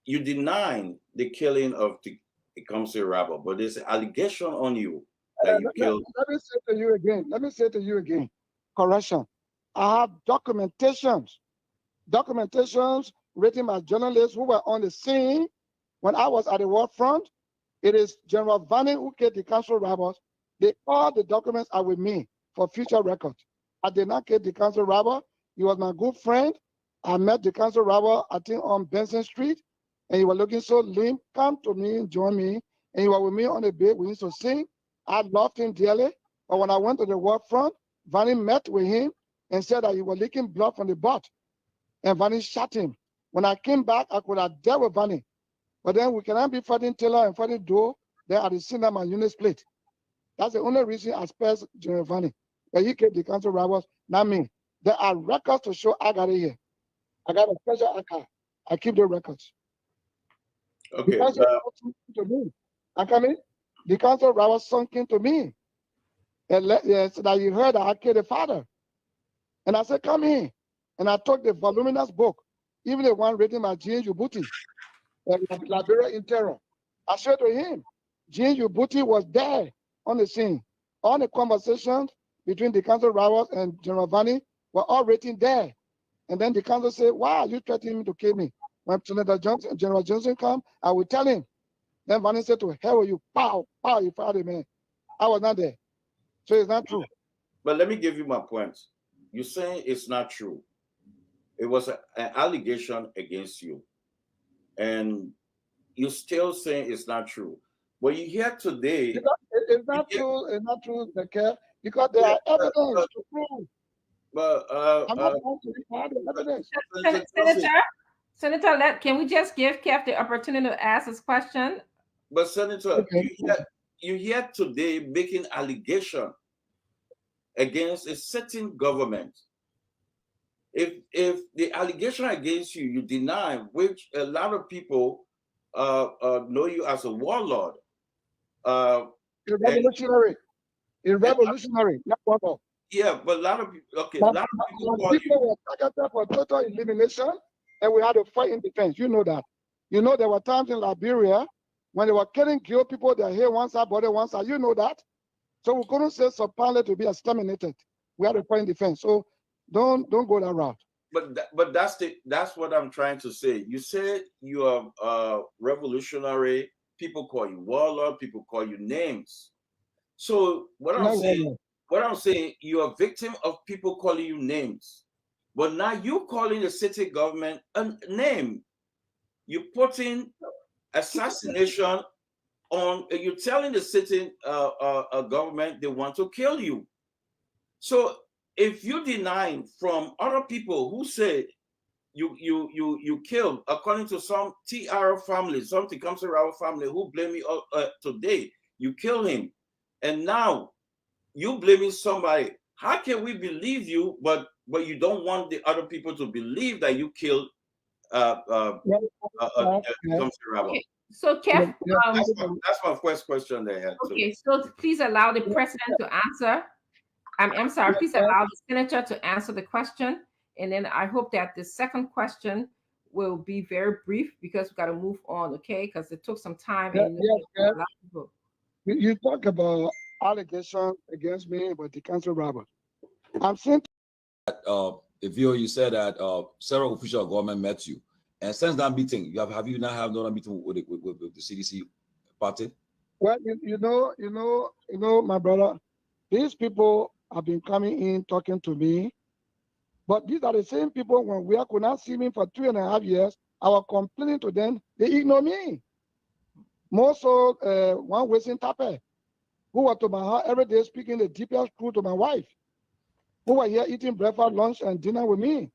deny the killing of the Kamsi rabble, but there's an allegation on you that you killed. Let me say to you again. Correction. I have documentations written by journalists who were on the scene when I was at the war front. It is General Vanning who killed the council robbers. All the documents are with me for future record. I did not kill the council robber. He was my good friend. I met the council robber, I think, on Benson Street, and he was looking so lean. Come to me, join me, and he was with me on the bed. We used to sing. I loved him dearly. But when I went to the war front, Vanning met with him and said that he was leaking blood from the butt. And Vanning shot him. When I came back, I could have dealt with Vanning. But then we cannot be fighting Taylor and fighting Doe there at the scene of my unit split. That's the only reason I spared General Vanning. But he kept the council robbers, not me. There are records to show I got it here. I got a special archive. I keep the records. Okay. To me. I come in. The council robbers sunk into me. And so that you heard that I killed the father. And I said, come in. And I took the voluminous book, even the one written by Jean Ubuti, Liberia in Terror. I showed to him. Jean Ubuti was there on the scene. All the conversations between the council robbers and General Vanning were all written there. And then the council said, why are you threatening me to kill me? When Senator Johnson, General Johnson come, I will tell him. Then Vanning said to hell with you, pow, pow, you fired the man. I was not there. So it's not true. But let me give you my point. You're saying it's not true. It was an allegation against you. And you're still saying it's not true. But you hear today... It's not true, because there are evidence to prove. But I'm not going to report the evidence. Senator, can we just give Kev the opportunity to ask his question? But Senator, you hear today making allegation against a certain government. If the allegation against you, you deny, which a lot of people know you as a warlord. Revolutionary. Not warlord. Yeah, but a lot of people, okay, a lot of people call were targeted for total elimination, and we had to fight in defense. You know that. You know there were times in Liberia when they were killing people, they're here one side, body one side. You know that. So we couldn't say Sopale to be exterminated. We had to fight in defense. So don't go that route. But that's what I'm trying to say. You said you are revolutionary. People call you warlord. People call you names. So what I'm saying, you're a victim of people calling you names. But now you're calling the city government a name. You're putting assassination you're telling the sitting government they want to kill you. So if you deny from other people who said you killed, according to some TR family, some Tecumseh family who blame you today, you kill him, and now you blaming somebody. How can we believe you, but you don't want the other people to believe that you killed Okay. So, Kev, that's my first question they had. Okay, so please allow the president to answer. I'm sorry, please allow the senator to answer the question. And then I hope that the second question will be very brief because we got to move on, okay? Because it took some time. And you talk about allegations against me, but the council robber. I'm saying if you said that several officials of government met you, and since that meeting, have you not had another meeting with the CDC party? Well, you know, my brother, these people have been coming in talking to me, but these are the same people when we could not see me for 2.5 years. I was complaining to them, they ignore me. More so, one Western Tape, who was to my house every day speaking the deepest truth to my wife, who were here eating breakfast, lunch, and dinner with me.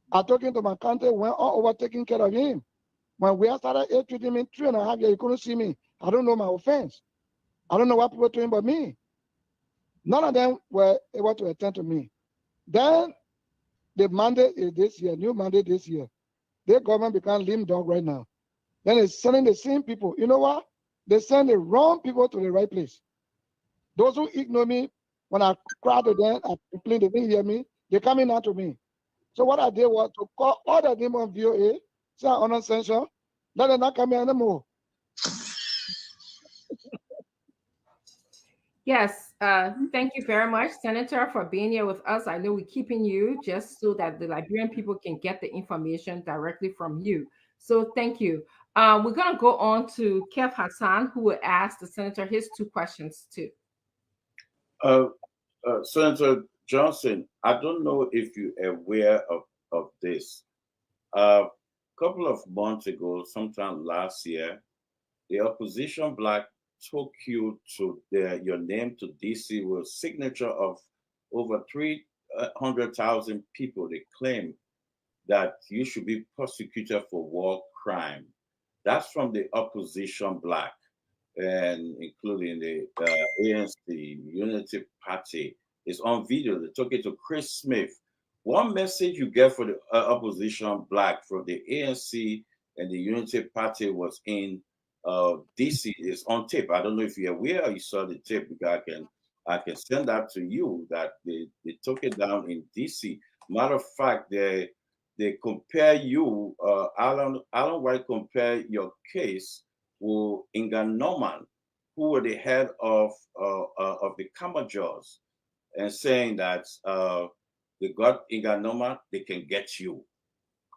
I took him to my country, went all over taking care of him. When we started treating me 3.5 years, you couldn't see me. I don't know my offense. I don't know what people doing but me. None of them were able to attend to me. Then the mandate is this year, new mandate this year. Their government become lame dog right now. Then it's sending the same people. You know what? They send the wrong people to the right place. Those who ignore me, when I cry to them, I complain, they didn't hear me, they coming out to me. So what I did was to call all the them on VOA, say on uncensored, let them not come here anymore. Yes, thank you very much, Senator, for being here with us. I know we're keeping you just so that the Liberian people can get the information directly from you. So thank you. We're going to go on to Kev Hassan, who will ask the senator his 2 questions too. Senator Johnson, I don't know if you're aware of this. A couple of months ago, sometime last year, the opposition black took you to your name to DC with signature of over 300,000 people. They claim that you should be prosecuted for war crime. That's from the opposition black, and including the ANC, Unity Party. It's on video. They took it to Chris Smith. One message you get for the opposition black from the ANC and the Unity Party was in DC. Is on tape. I don't know if you're aware or you saw the tape, because I can send that to you, that they took it down in DC. Matter of fact, they compare you, Alan White compare your case with Inga Norman, who were the head of the Kamajors, and saying that they got Inga Norman, they can get you.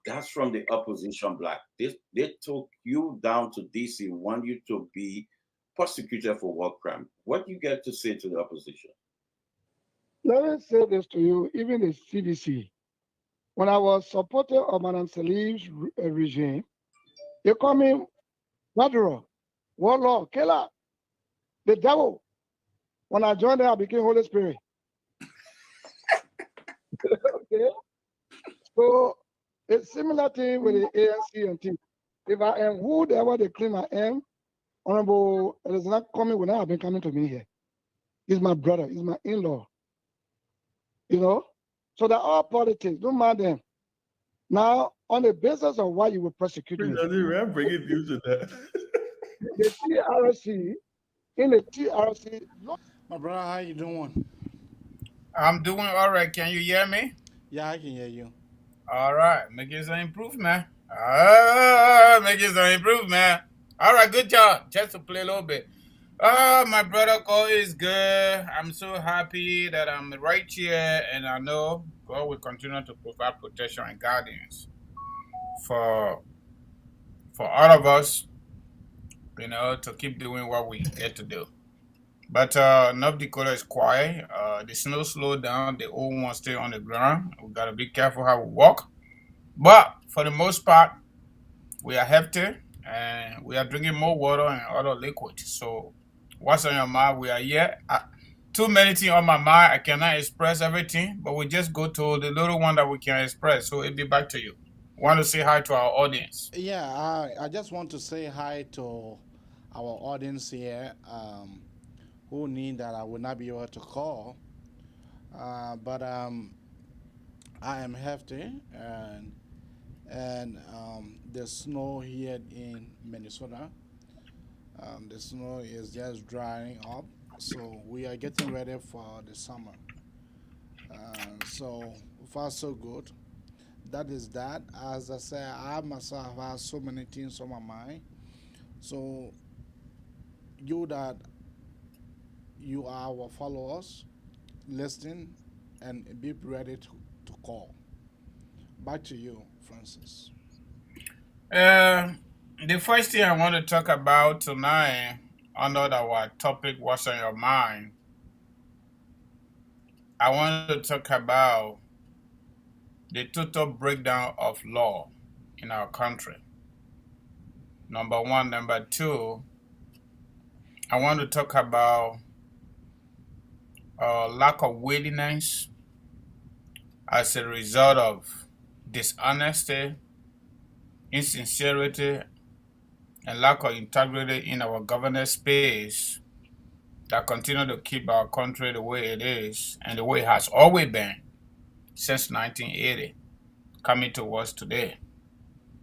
That's from the opposition black. They took you down to DC, want you to be prosecuted for war crime. What do you get to say to the opposition? Let me say this to you, even the CDC. When I was supporter of Madame Salim's regime, they call me murderer, warlord, killer, the devil. When I joined them, I became Holy Spirit. Okay? So it's similar thing with the ANC and T. If I am whoever they claim I am, Honorable Elizabeth Comey would not have been coming to me here. He's my brother, he's my in-law. You know? So they're all politics, don't mind them. Now, on the basis of why you will prosecute me. I'm bringing you to that. The TRC, in the TRC. My brother, how you doing? I'm doing all right. Can you hear me? Yeah, I can hear you. All right. Making some improvement. Making some improvement. All right, good job. Just to play a little bit. My brother God is good. I'm so happy that I'm right here, and I know God will continue to provide protection and guidance for all of us, you know, to keep doing what we get to do. But North Dakota is quiet. The snow slowed down. The old ones stay on the ground. We gotta be careful how we walk. But for the most part, we are healthy, and we are drinking more water and other liquids. So, what's on your mind? We are here. Too many things on my mind. I cannot express everything, but we just go to the little one that we can express. So, it'll be back to you. Want to say hi to our audience? Yeah, I just want to say hi to our audience here who need that I will not be able to call. But I am healthy, and the snow here in Minnesota, the snow is just drying up, so we are getting ready for the summer. So far so good. That is that. As I say, I myself have so many things on my mind. So you that you are our followers, listen and be ready to call. Back to you, Francis. The first thing I want to talk about tonight, under our topic, what's on your mind? I want to talk about the total breakdown of law in our country. Number one. Number two, I want to talk about lack of willingness as a result of dishonesty, insincerity, and lack of integrity in our governance space that continue to keep our country the way it is and the way it has always been since 1980, coming to us today.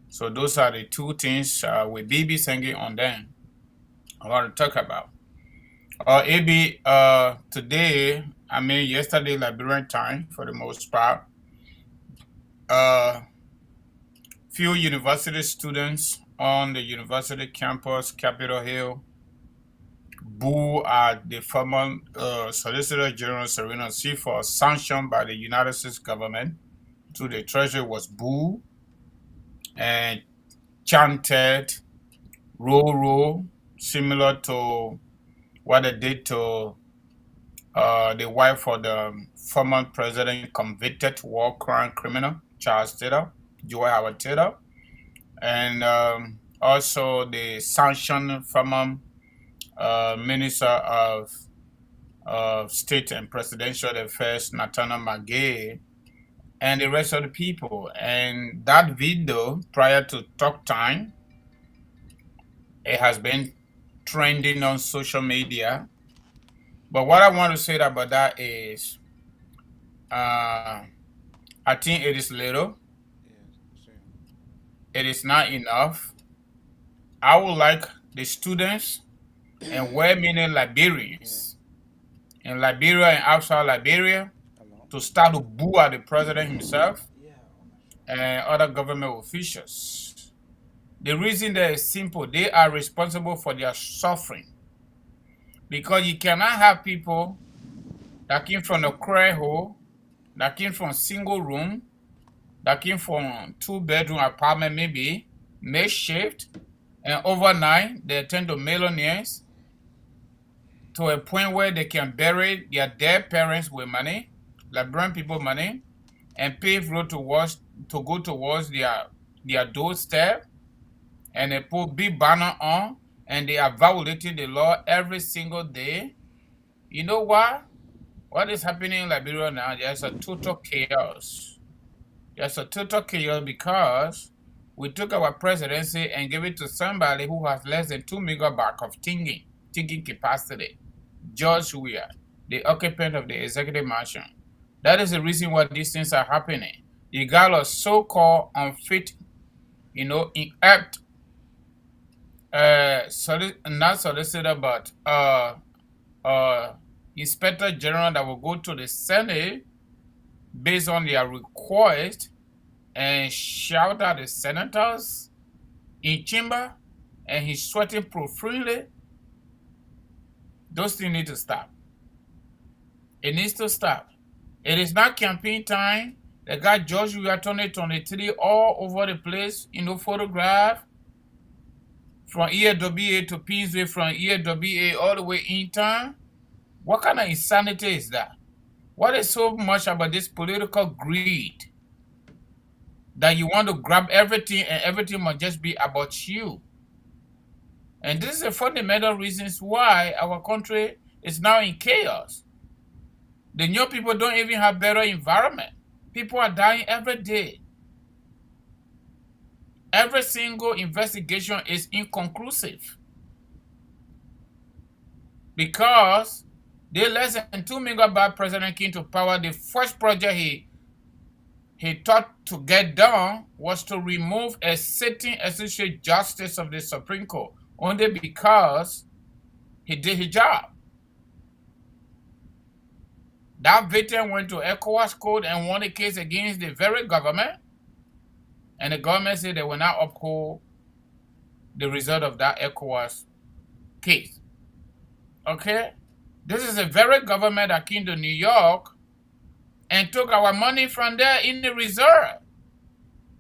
So those are the two things with BB singing on them I want to talk about. AB, today, yesterday, Liberian time for the most part, few university students on the university campus, Capitol Hill, boo at the former Solicitor General Serena Seafor, sanctioned by the United States government to the Treasury, was boo and chanted roll, similar to what they did to the wife of the former president, convicted war crime criminal, Charles Taylor, Joy Howard Taylor, and also the sanctioned former Minister of State and Presidential Affairs, Nathaniel McGay, and the rest of the people. And that video, prior to talk time, it has been trending on social media. But what I want to say about that is, I think it is little. It is not enough. I would like the students and well-meaning Liberians in Liberia and outside Liberia to start to boo at the president himself and other government officials. The reason that is simple: they are responsible for their suffering. Because you cannot have people that came from a cry hole, that came from single room, that came from 2-bedroom apartment, maybe makeshift, and overnight they turn to millionaires to a point where they can bury their dead parents with money, Liberian people money, and pave road to go towards their doorstep, and they put big banner on, and they are violating the law every single day. You know what? What is happening in Liberia now? There's a total chaos. There's a total chaos because we took our presidency and gave it to somebody who has less than 2 megabytes of thinking capacity. George Weah, the occupant of the executive mansion. That is the reason why these things are happening. The guy was so-called unfit, inept, not solicitor, but inspector general that will go to the Senate based on their request and shout at the senators in chamber, and he's sweating profusely. Those things need to stop. It needs to stop. It is not campaign time. They got George Weah 2023 all over the place, photograph from EAWA to Peaceway, from EAWA all the way in town. What kind of insanity is that? What is so much about this political greed that you want to grab everything and everything must just be about you? And this is the fundamental reasons why our country is now in chaos. The new people don't even have better environment. People are dying every day. Every single investigation is inconclusive because they less than 2 minutes back President came to power. The first project he thought to get done was to remove a sitting associate justice of the Supreme Court only because he did his job. That veteran went to ECOWAS court and won a case against the very government, and the government said they will not uphold the result of that ECOWAS case. Okay? This is the very government that came to New York and took our money from there in the reserve.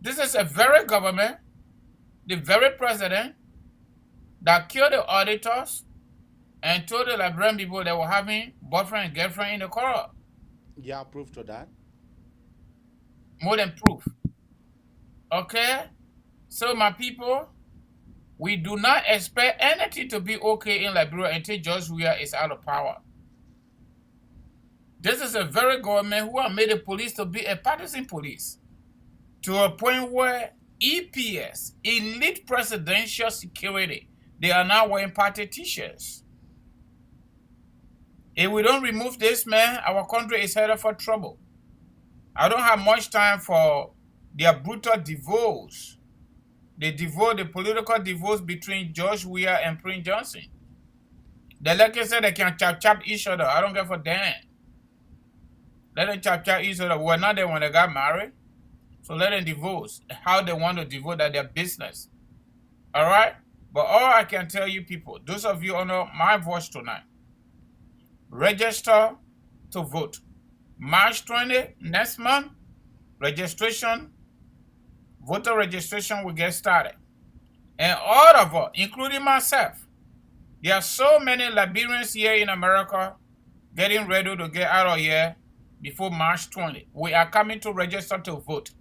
This is a very government, the very president that killed the auditors and told the Liberian people they were having boyfriend and girlfriend in the court. Yeah, proof to that. More than proof. Okay? So my people, we do not expect anything to be okay in Liberia until George Weah is out of power. This is a very government who have made the police to be a partisan police to a point where EPS, elite presidential security, they are now wearing party t-shirts. If we don't remove this, man, our country is headed for trouble. I don't have much time for their brutal divorce. They divorce, the political divorce between George Weah and Prince Johnson. The electors said they can chop each other. I don't care for them. Let them chop each other. We're not there when they got married. So let them divorce. How they want to divorce, that their business. All right? But all I can tell you people, those of you under my voice tonight, register to vote. March 20, next month, registration, voter registration will get started. And all of us, including myself, there are so many Liberians here in America getting ready to get out of here before March 20. We are coming to register to vote.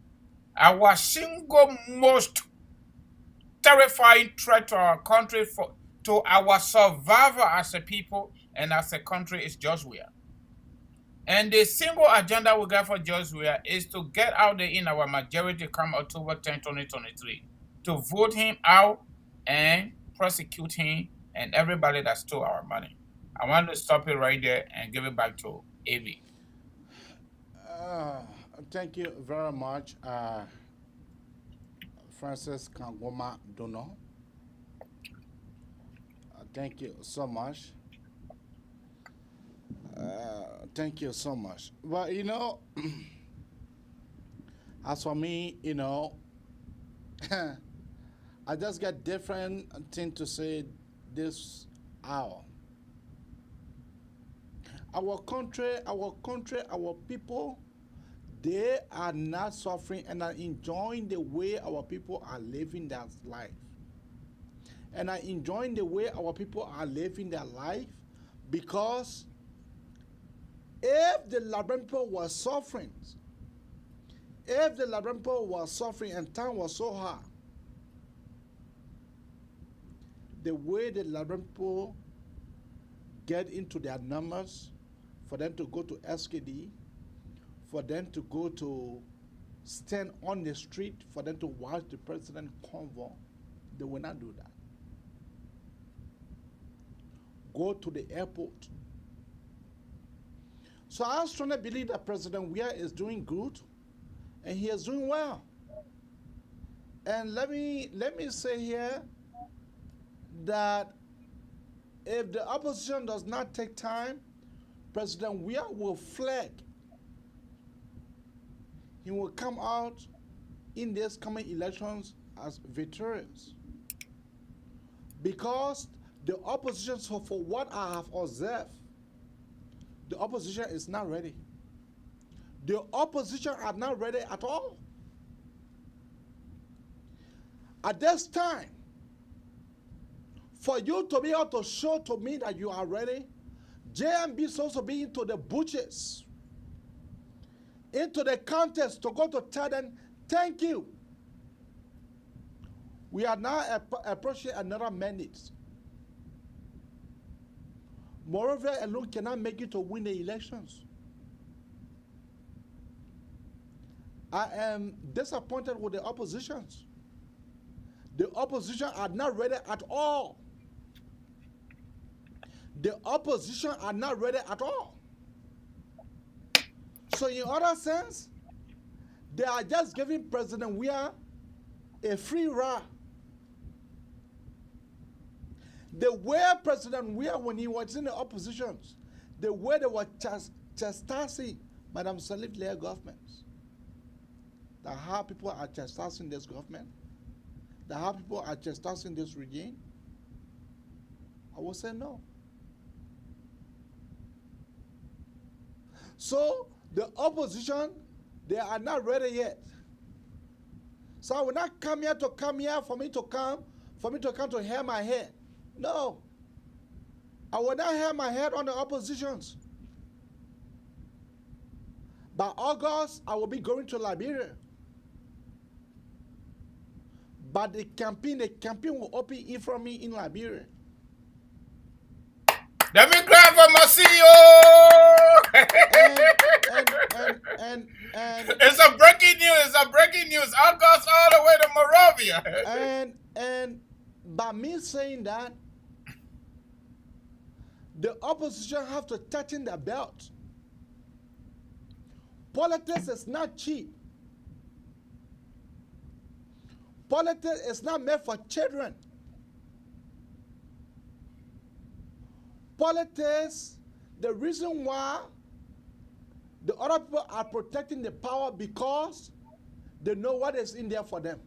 Our single most terrifying threat to our country, to our survival as a people and as a country is George Weah. And the single agenda we got for George Weah is to get out there in our majority come October 10, 2023, to vote him out and prosecute him and everybody that stole our money. I want to stop it right there and give it back to Avi. Thank you very much, Francis Kangoma Dono. Thank you so much. Thank you so much. But you know, as for me, you know, I just got different thing to say this hour. Our country, our people, they are not suffering and are enjoying the way our people are living their life. And are enjoying the way our people are living their life because if the Liberian people were suffering, and time was so hard, the way the Liberian people get into their numbers, for them to go to SKD, for them to go to stand on the street, for them to watch the president convoy, they will not do that. Go to the airport. So I strongly believe that President Weah is doing good, and he is doing well. And let me say here that if the opposition does not take time, President Weah will flag. He will come out in these coming elections as victorious. Because the opposition, so for what I have observed, the opposition is not ready. The opposition are not ready at all. At this time, for you to be able to show to me that you are ready, JMB is also be into the bushes, into the contest to go to tell them, thank you. We are now approaching another mandate. Monrovia alone cannot make it to win the elections. I am disappointed with the oppositions. The opposition are not ready at all. The opposition are not ready at all. So in other sense, they are just giving President Weah a free ride. The way President Weah, when he was in the oppositions, the way they were chastising Madam Salif Leah governments, that how people are chastising this government, that how people are chastising this regime, I would say no. So the opposition, they are not ready yet. So I will not come here for me to come to hear my head. No. I will not hear my head on the oppositions. By August, I will be going to Liberia. But the campaign will open in from me in Liberia. Let me grab for my CEO. And it's a breaking news. It's a breaking news. August all the way to Moravia. And by me saying that, the opposition have to tighten their belt. Politics is not cheap. Politics is not made for children. Politics, the reason why the other people are protecting the power because they know what is in there for them.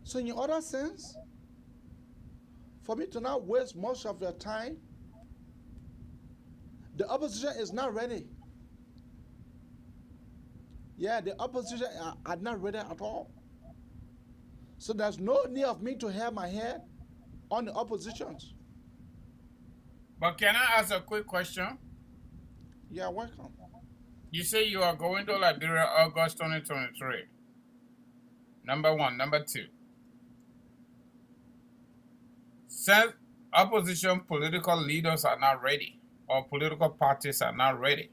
So in other sense, for me to not waste most of your time, the opposition is not ready. Yeah, the opposition are not ready at all. So there's no need of me to have my head on the oppositions. But can I ask a quick question? Yeah, welcome. You say you are going to Liberia August 2023. Number one. Number two. Since opposition political leaders are not ready, or political parties are not ready,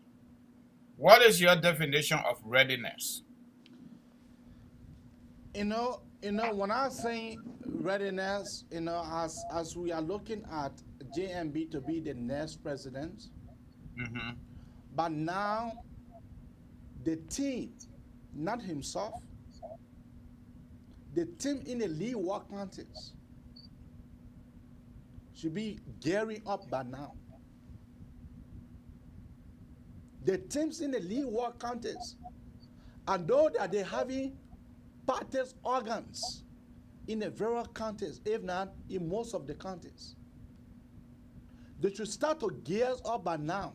what is your definition of readiness? You know, when I say readiness, as we are looking at JMB to be the next president, but now the team, not himself, the team in the Leeward counties should be gearing up by now. The teams in the Leeward counties, and though that they're having parties organs in the various counties, if not in most of the counties, they should start to gear up by now.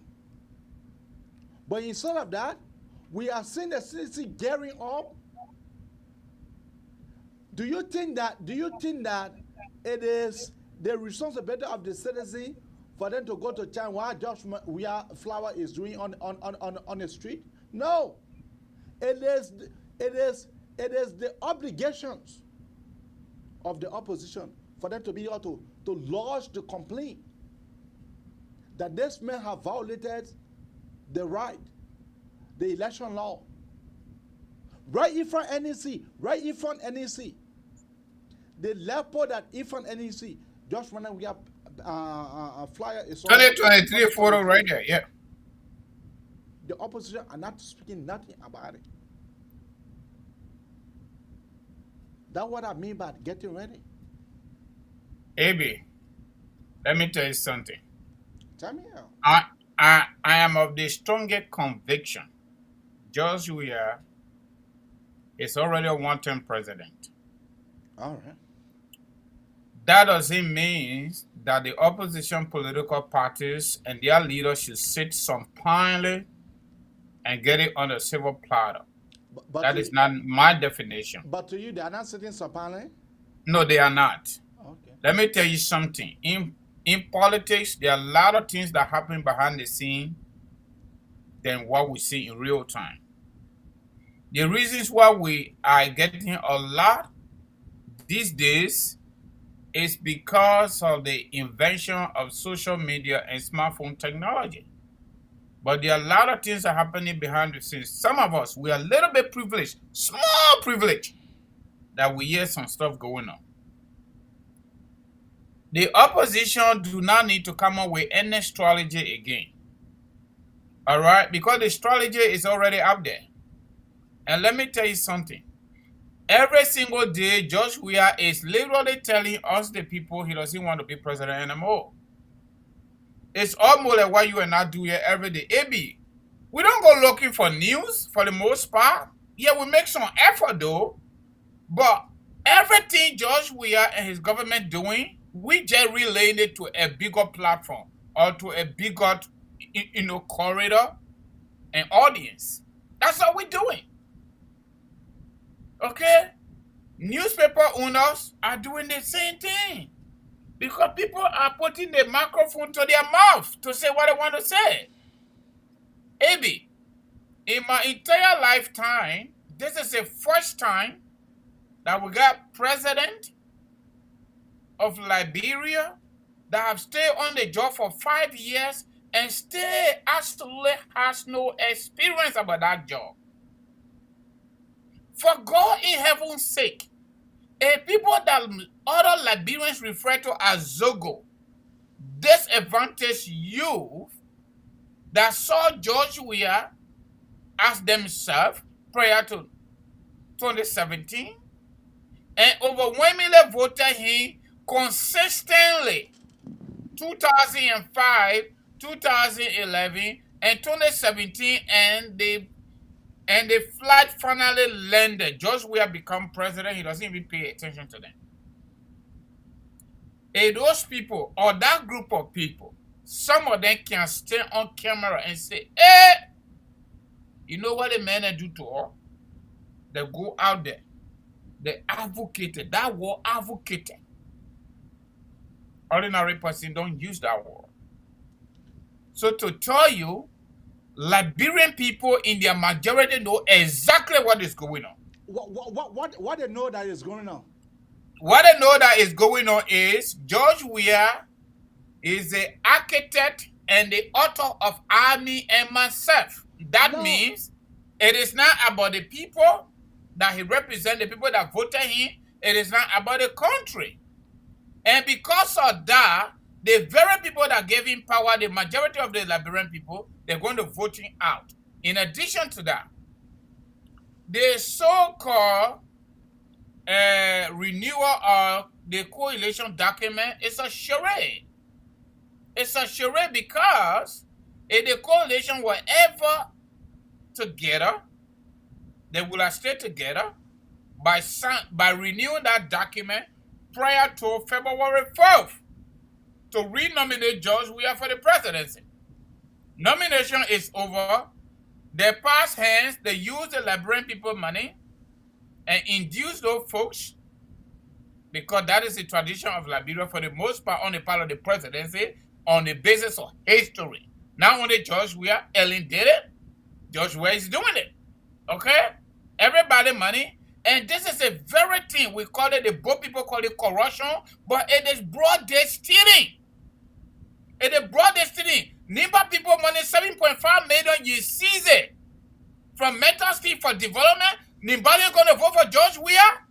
But instead of that, we are seeing the CDC gearing up. Do you think that it is the responsibility of the citizen for them to go to China while Josh Flower is doing on the street? No. It is the obligations of the opposition for them to be able to lodge the complaint that this man have violated the right, the election law. Right in front NEC, the level that in front NEC, just when we have a flyer is 2023 photo right there, yeah. The opposition are not speaking nothing about it. That's what I mean by getting ready. AB, let me tell you something. Tell me how. I am of the strongest conviction George Weah is already a one-term president. All right. That doesn't mean that the opposition political parties and their leaders should sit supinely and get it on a civil platter. But that is not my definition. But to you, they are not sitting supinely? No, they are not. Okay. Let me tell you something. In politics, there are a lot of things that happen behind the scene than what we see in real time. The reasons why we are getting a lot these days It's because of the invention of social media and smartphone technology. But there are a lot of things that are happening behind the scenes. Some of us, we are a little bit privileged, small privilege, that we hear some stuff going on. The opposition do not need to come up with any strategy again. All right? Because the strategy is already out there. And let me tell you something. Every single day, George Weah is literally telling us, the people, he doesn't want to be president anymore. It's almost like what you and I do here every day. AB, we don't go looking for news for the most part. Yeah, we make some effort though. But everything George Weah and his government doing, we just relaying it to a bigger platform or to a bigger, corridor and audience. That's what we're doing. Okay? Newspaper owners are doing the same thing. Because people are putting the microphone to their mouth to say what they want to say. AB, in my entire lifetime, this is the first time that we got president of Liberia that have stayed on the job for 5 years and still absolutely has no experience about that job. For God in heaven's sake, a people that other Liberians refer to as Zogo, disadvantaged youth that saw George Weah as themselves prior to 2017 and overwhelmingly voted him consistently 2005, 2011, and 2017, and the flight finally landed. George Weah become president. He doesn't even pay attention to them. And those people, or that group of people, some of them can stand on camera and say, hey, you know what the men do to us? They go out there. They advocated. That word advocated. Ordinary person don't use that word. So to tell you, Liberian people in their majority know exactly what is going on. What they know that is going on? What they know that is going on is George Weah is the architect and the author of Army and myself. That means it is not about the people that he represents, the people that voted him. It is not about the country. And because of that, the very people that gave him power, the majority of the Liberian people, they're going to vote him out. In addition to that, the so-called renewal of the coalition document is a charade. It's a charade because if the coalition were ever together, they would have stayed together by renewing that document prior to February 4th to re-nominate George Weah for the presidency. Nomination is over. They pass hands, they use the Liberian people money and induce those folks, because that is the tradition of Liberia for the most part on the part of the presidency, on the basis of history. Not only George Weah, Ellen did it, George Weah is doing it. Okay? Everybody money. And this is a very thing, we call it, the both people call it corruption, but it is broad day stealing. It is broad day stealing. Nimba people money, 7.5 million, you seize it. From mental state for development, Nimbali going to vote for George Weah?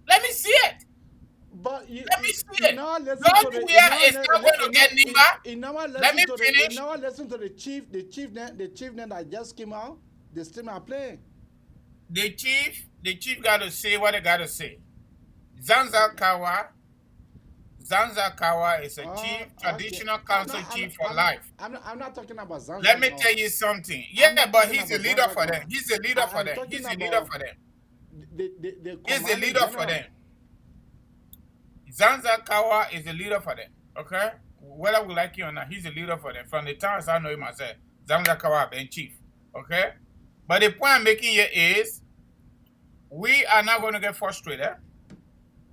Let me see it. But let me see it. George Weah is not going to get Nimba. Let me finish. Now listen to the chief name that just came out. They still not playing. The chief got to say what they got to say. Zanza Kawa is a chief, traditional council chief for life. I'm not talking about Zanza. Let me tell you something. Yeah, but he's a leader for them. He's a leader for them. He's a leader for them. He's a leader for them. Zanza Kawa is a leader for them. Okay? Whether we like you or not, he's a leader for them. From the times I know him myself, Zanza Kawa been chief. Okay? But the point I'm making here is we are not going to get frustrated.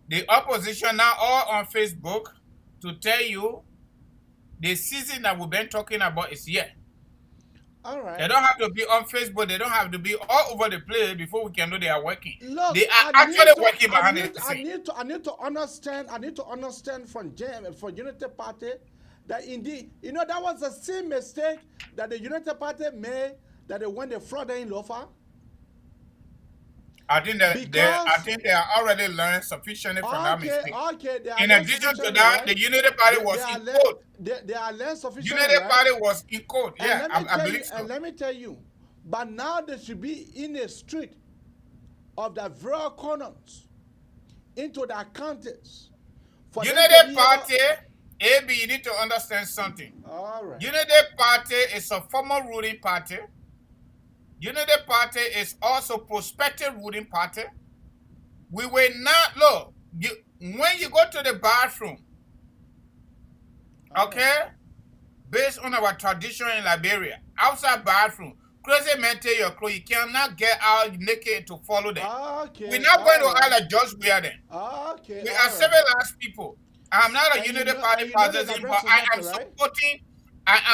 The opposition now all on Facebook to tell you the season that we've been talking about is here. All right. They don't have to be on Facebook. They don't have to be all over the place before we can know they are working. Look, They are actually working behind the I scene. need to understand from Unity Party that indeed, that was the same mistake that the Unity Party made that they went the fraud in Lofa. I think they are already learned sufficiently from that mistake. Okay. In addition to that, the Unity Party was in code. They are less sufficient. Unity Party was in code. Yeah, I believe so. And let me tell you, but now they should be in the street of the very corners into the counties. Unity Party, AB, you need to understand something. All right. Unity Party is a former ruling party. Unity Party is also prospective ruling party. We were not, look, when you go to the bathroom, okay, based on our tradition in Liberia, outside bathroom, crazy men take your clothes, you cannot get out naked to follow them. Okay. We're not going to hire Judge Weir then. Okay. We are civilized people. I'm not a Unity Party partisan, but I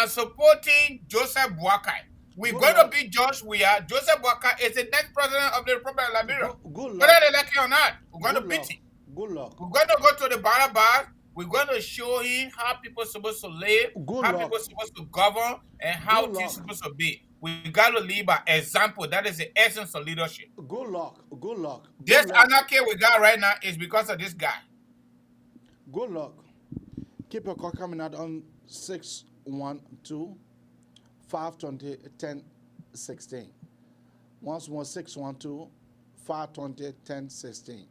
am supporting Joseph Boakai. We're going to be Judge Weir. Joseph Boakai is the next president of the Republic of Liberia. Whether they like it or not, we're going to beat him. Good luck. We're going to go to the bar. We're going to show him how people are supposed to live, how people are supposed to govern, and how things are supposed to be. We got to lead by example. That is the essence of leadership. Good luck. This anarchy we got right now is because of this guy. Good luck. Keep your call coming out on 612-520-1016. Once more, 612-520-1016.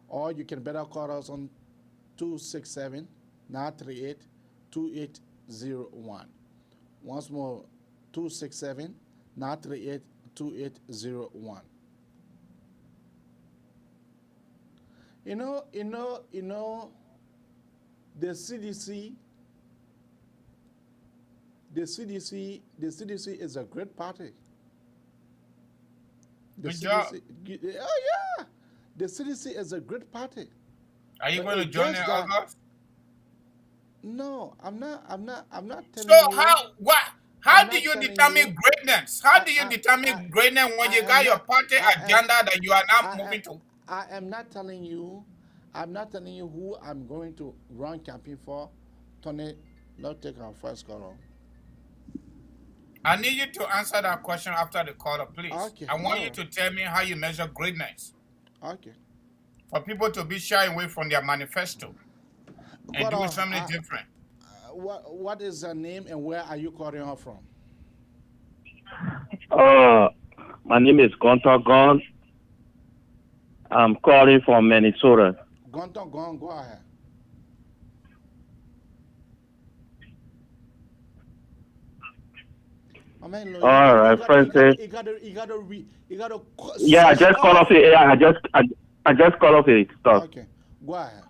Or you can better call us on 267-938-2801. Once more, 267-938-2801. The CDC is a great party. Good job. Oh yeah, the CDC is a great party. Are you going to join in August? No, I'm not telling you. So how do you determine greatness? How do you determine greatness when you got your party agenda that you are now moving to? I am not telling you. I'm not telling you who I'm going to run campaign for. Tony, let's take our first caller. I need you to answer that question after the caller, please. Okay. I want you to tell me how you measure greatness. Okay. For people to be shy away from their manifesto and do something different. What is her name and where are you calling her from? My name is Gunter Gunn. I'm calling from Minnesota. Gunter Gunn, go ahead. All right, Francis. You gotta. Yeah, I just call off it. Yeah, I just call off it. Stop. Okay, go ahead.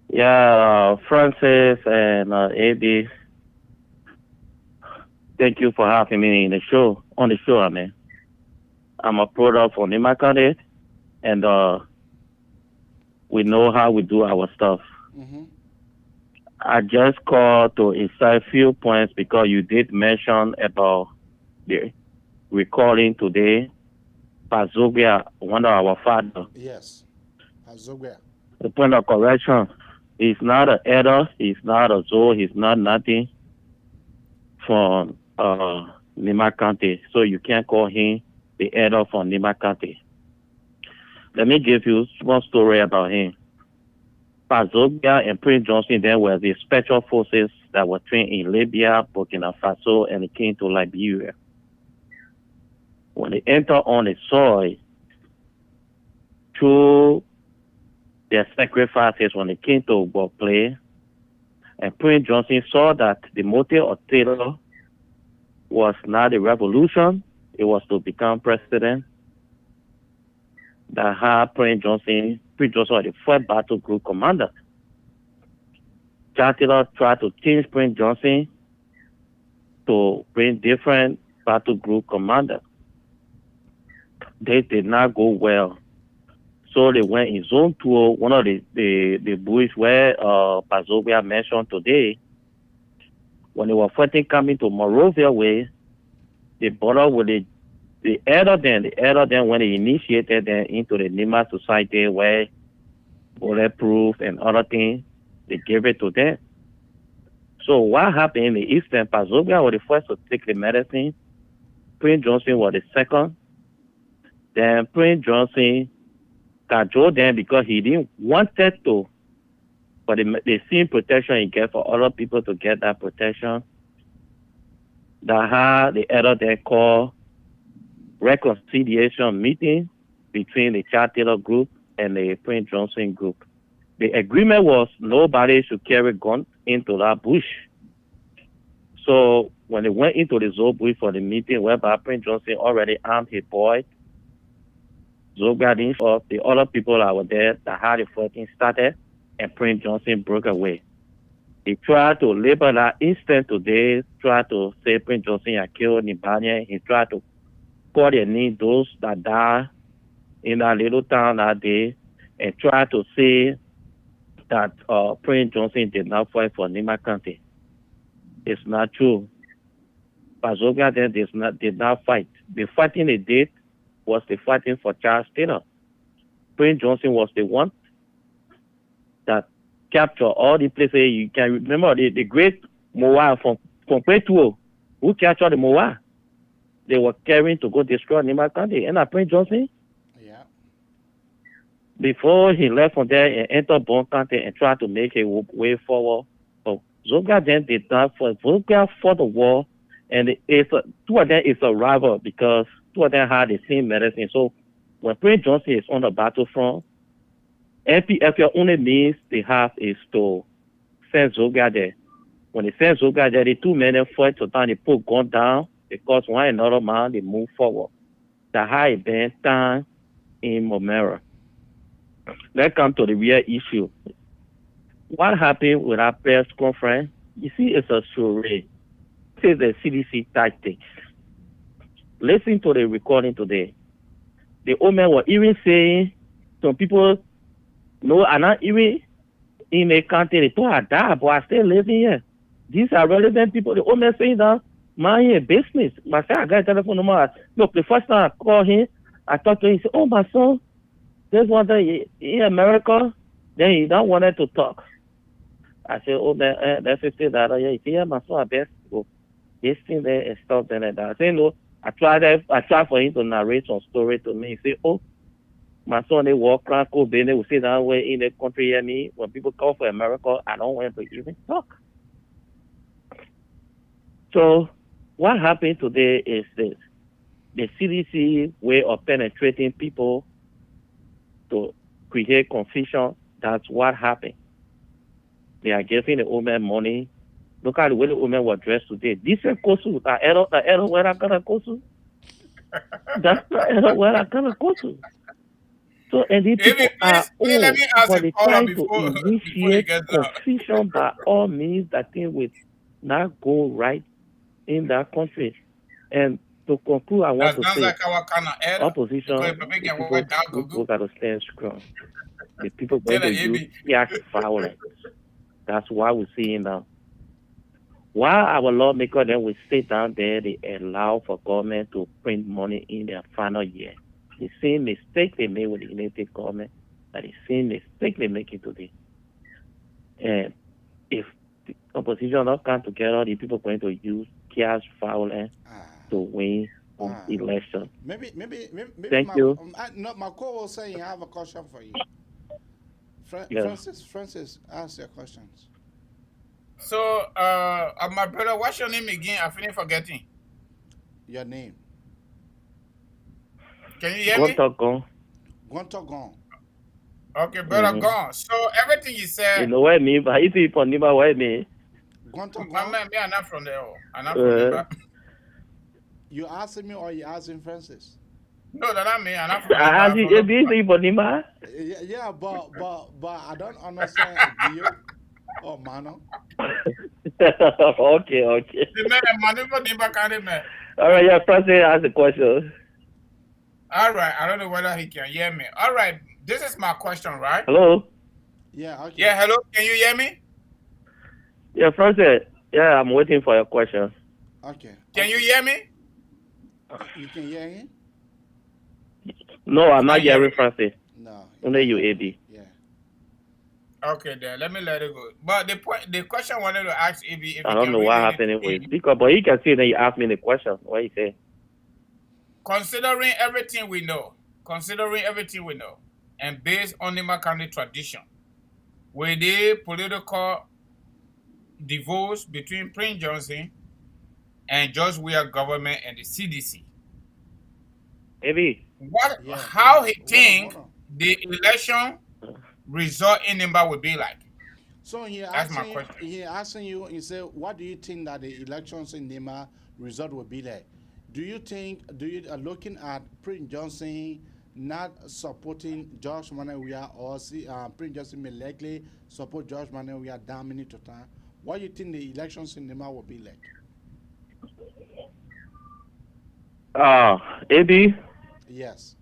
Yeah, Francis and AB. Thank you for having me in the show. On the show, I mean, I'm a product from Nima County, and we know how we do our stuff. Mm-hmm. I just called to incite a few points because you did mention about the recalling today. Pazoglia, one of our fathers. Yes, Pazoglia. The point of correction, he's not an elder, he's not a Zoe, he's not nothing from Nima County. So you can't call him the elder from Nima County. Let me give you one story about him. Pazoglia and Prince Johnson then were the special forces that were trained in Libya, Burkina Faso, and it came to Liberia. When they entered on the soil, through their sacrifices, when they came to work play, and Prince Johnson saw that the motive of Taylor was not a revolution, it was to become president. That had Prince Johnson was the first battle group commander. Taylor tried to change Prince Johnson to bring different battle group commanders. They did not go well. So they went in zone 2, one of the bush where Pazoglia mentioned today. when they were fighting coming to Monrovia way, the border with the elder then when they initiated them into the Nima society where bulletproof and other things, they gave it to them. So what happened in the Eastern, Pazobia was the first to take the medicine. Prince Johnson was the second. Then Prince Johnson cajoled them because he didn't wanted to, but the same protection he get for other people to get that protection. That how the elder then called reconciliation meeting between the Charles Taylor group and the Prince Johnson group. The agreement was nobody should carry guns into that bush. So when they went into the Zoe bush for the meeting, whereby Prince Johnson already armed his boy, Zogradin of the other people that were there that had the fighting started, and Prince Johnson broke away. He tried to label that instant today, tried to say Prince Johnson had killed Nibania. He tried to call their name those that died in that little town that day, and tried to say that Prince Johnson did not fight for Nima County. It's not true. Pazobia then did not fight. The fighting they did was the fighting for Charles Taylor. Prince Johnson was the one that captured all the places. You can remember the great Moa from Petuo, who captured the Moa. They were carrying to go destroy Nima County. And Prince Johnson, before he left from there and entered Bon County and tried to make a way forward, but Zoga then did not fight. Zoga fought the war, and two of them is a rival because two of them had the same medicine. So when Prince Johnson is on the battlefront, MPF only means they have is to send Zoga there. When they send Zoga there, the two men fight to time they put gun down because one another man they move forward. The high been time in Momera. Let's come to the real issue. What happened with our press conference? You see, it's a charade. This is the CDC tactics. Listen to the recording today. The old man were even saying some people, no, I'm not even in a country. They thought I died, but I still living here. These are relevant people. The old man saying that, mind your business. My son, I got a telephone number. Look, the first time I called him, I talked to him. He said, oh, my son, there's one day in America, then he don't want to talk. I said, oh, man, that's $50. Yeah, he said, yeah, my son, I best go. This thing there and stuff and like that. I said, no, I tried for him to narrate some story to me. He said, oh, my son, they walk around, go, they will sit down way in the country here. Me, when people call for America, I don't want to even talk. So what happened today is this. The CDC way of penetrating people to create confusion, that's what happened. They are giving the woman money. Look at the way the women were dressed today. This is Kosu. The error where I'm gonna Kosu. That's the error where I'm gonna Kosu. So, and these people are old, but they try to initiate confusion by all means that thing will not go right in that country. And to conclude, I want to say, opposition, the people got to stand strong. The people going to use violence. That's why we're seeing now. While our lawmakers then will sit down there, they allow for government to print money in their final year. The same mistake they made with the elected government, that the same mistake they make it today. And if the opposition not come together, the people going to use chaos violence to win election. Maybe Thank you. My co-host saying I have a question for you. Francis, ask your questions. So, my brother, what's your name again? I finished forgetting. Your name. Can you hear me? Gontogon. Okay, brother, gone. So everything you said. You know what I mean? But if you put Nima, what I mean? Gontogon. Me, I'm not from there. I'm not from there. You asking me or you asking Francis? No, that I mean, I'm not from there. I ask you, Nima. Yeah, but I don't understand. Do you? Oh, mano. Okay. All right, yeah, Francis ask the question. All right, I don't know whether he can hear me. All right, this is my question, right? Hello? Yeah, okay. Yeah, hello, can you hear me? Yeah, Francis, Yeah, I'm waiting for your question. Okay. Can you hear me? You can hear him? No, I'm not can't hear hearing me? Francis. No. Only you, AB. Yeah. Okay, then let me let it go. But the question I wanted to ask AB if I you don't can know what relate it happened to anyway. him. Speak up, but you can see then you ask me the question. What you say? Considering everything we know, and based on the Makani tradition, with the political divorce between Prince Johnson and George Weah government and the CDC, AB. how he think the election result in number would be like? So That's my question. he asking you, he said, what do you think that the elections in Nima result will be like? Do you looking at Prince Johnson not supporting George Manawia or Prince Johnson may likely support George Manawia down many to time? What do you think the elections in Nima will be like? AB, Yes.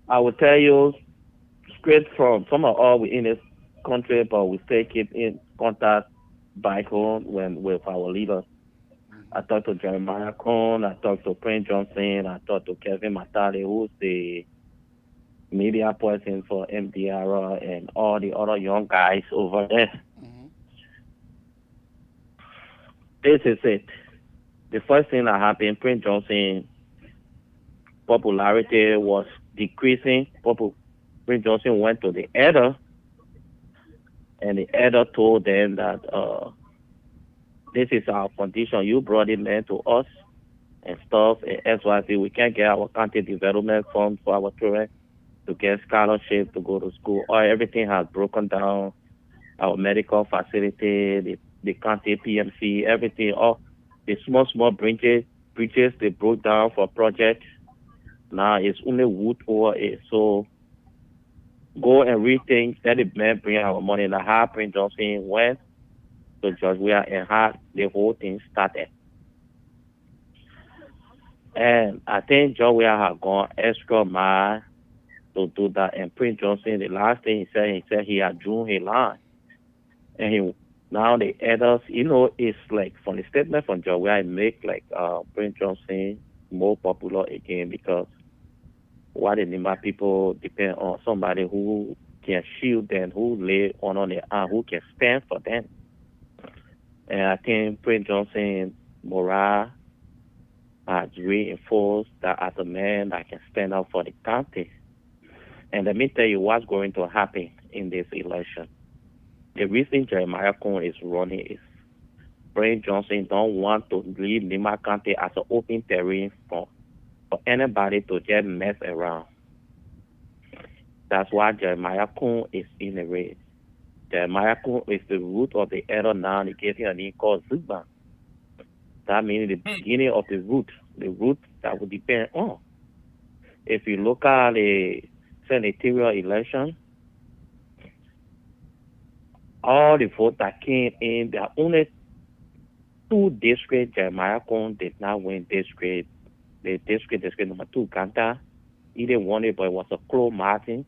I will tell you straight from some of all we in this country, but we still keep in contact back home with our leaders. I talked to Jeremiah Cohn, I talked to Prince Johnson, I talked to Kevin Matali, who's the media person for MDR, and all the other young guys over there. This is it. The first thing that happened, Prince Johnson popularity was decreasing. Prince Johnson went to the elder, and the elder told them that this is our condition. You brought it man to us and stuff, and SYC. We can't get our county development fund for our children to get scholarship to go to school. Or everything has broken down. Our medical facility, the county PMC, everything, all the small bridges they broke down for projects. Now it's only wood over it. So go and rethink that the man bring our money. Now how Prince Johnson went to George Weah and how the whole thing started. And I think George Weah had gone extra mile to do that. And Prince Johnson, the last thing he said he had drawn a line. And now the others, it's like from the statement from George Weah, it make like Prince Johnson more popular again, because what the Nima people depend on somebody who can shield them, who lay on their arm, who can stand for them. And I think Prince Johnson morale has reinforced that as a man that can stand up for the county. And let me tell you what's going to happen in this election. The reason Jeremiah Cohn is running is Prince Johnson don't want to leave Nima County as an open terrain for anybody to just mess around. That's why Jeremiah Cohn is in the race. Jeremiah Cohn is the root of the error now. They gave him a name called Zuba. That means the beginning of the root that will depend on. If you look at the senatorial election, all the votes that came in, there are only 2 districts Jeremiah Cohn did not win district. The district number 2, Ganta, he didn't win it, but it was a close margin.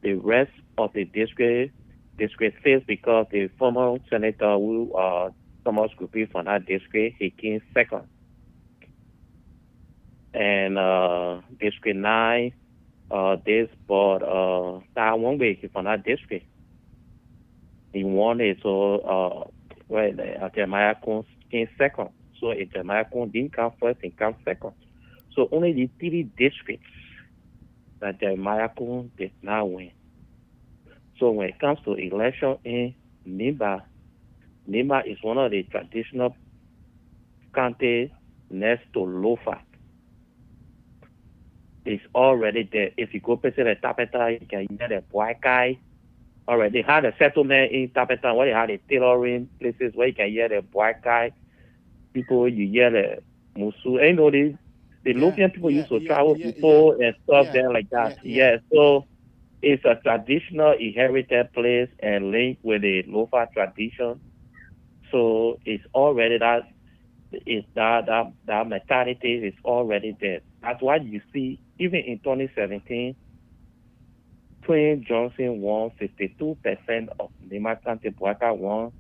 The rest of the district 6, because the former senator who Thomas Groupie from that district, he came second. And district 9, this board that one way from that district. He won it, so Jeremiah Cohn came second. So if Jeremiah Cohn didn't come first, he came second. So only the 3 districts that Jeremiah Cohn did not win. So when it comes to election in Nimba is one of the traditional counties next to Lofa. It's already there. If you go visit the Tapeta, you can hear the Boakai. Already had a settlement in Tapeta where they had the tailoring places where you can hear the Boakai people, you hear the Musu. The Lofian people used to travel before and stuff there like that. So it's a traditional inherited place and linked with the Lofa tradition. So it's already that mentality is already there. That's why you see, even in 2017, Prince Johnson won 52% of Nima County. Boakai won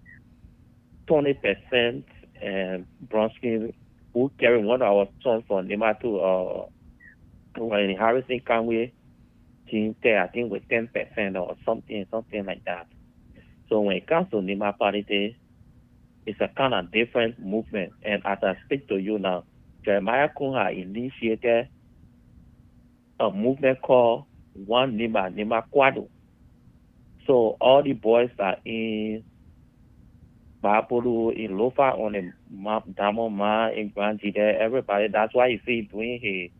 20% and Bronski who carry one of our sons from Nima to when Harrison Conway team there, I think with 10% or something like that. So when it comes to Nima Party, it's a kind of different movement. And as I speak to you now, Jeremiah Kunha initiated a movement called One Nima, Nima Kwado. So all the boys are in Bapuru, in Lofa, on the map, Damoma, in Grandjide, everybody. That's why you see doing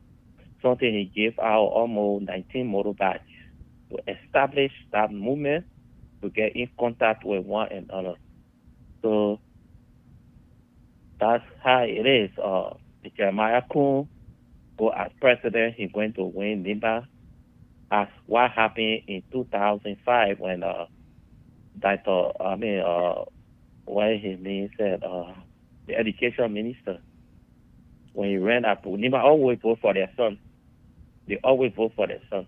something he gave out almost 19 motorbikes to establish that movement, to get in contact with one another. So that's how it is. Jeremiah Kun go as president, he's going to win Nimba. As what happened in 2005 when what his name said, the education minister, when he ran up, Nimba always vote for their son. They always vote for their son.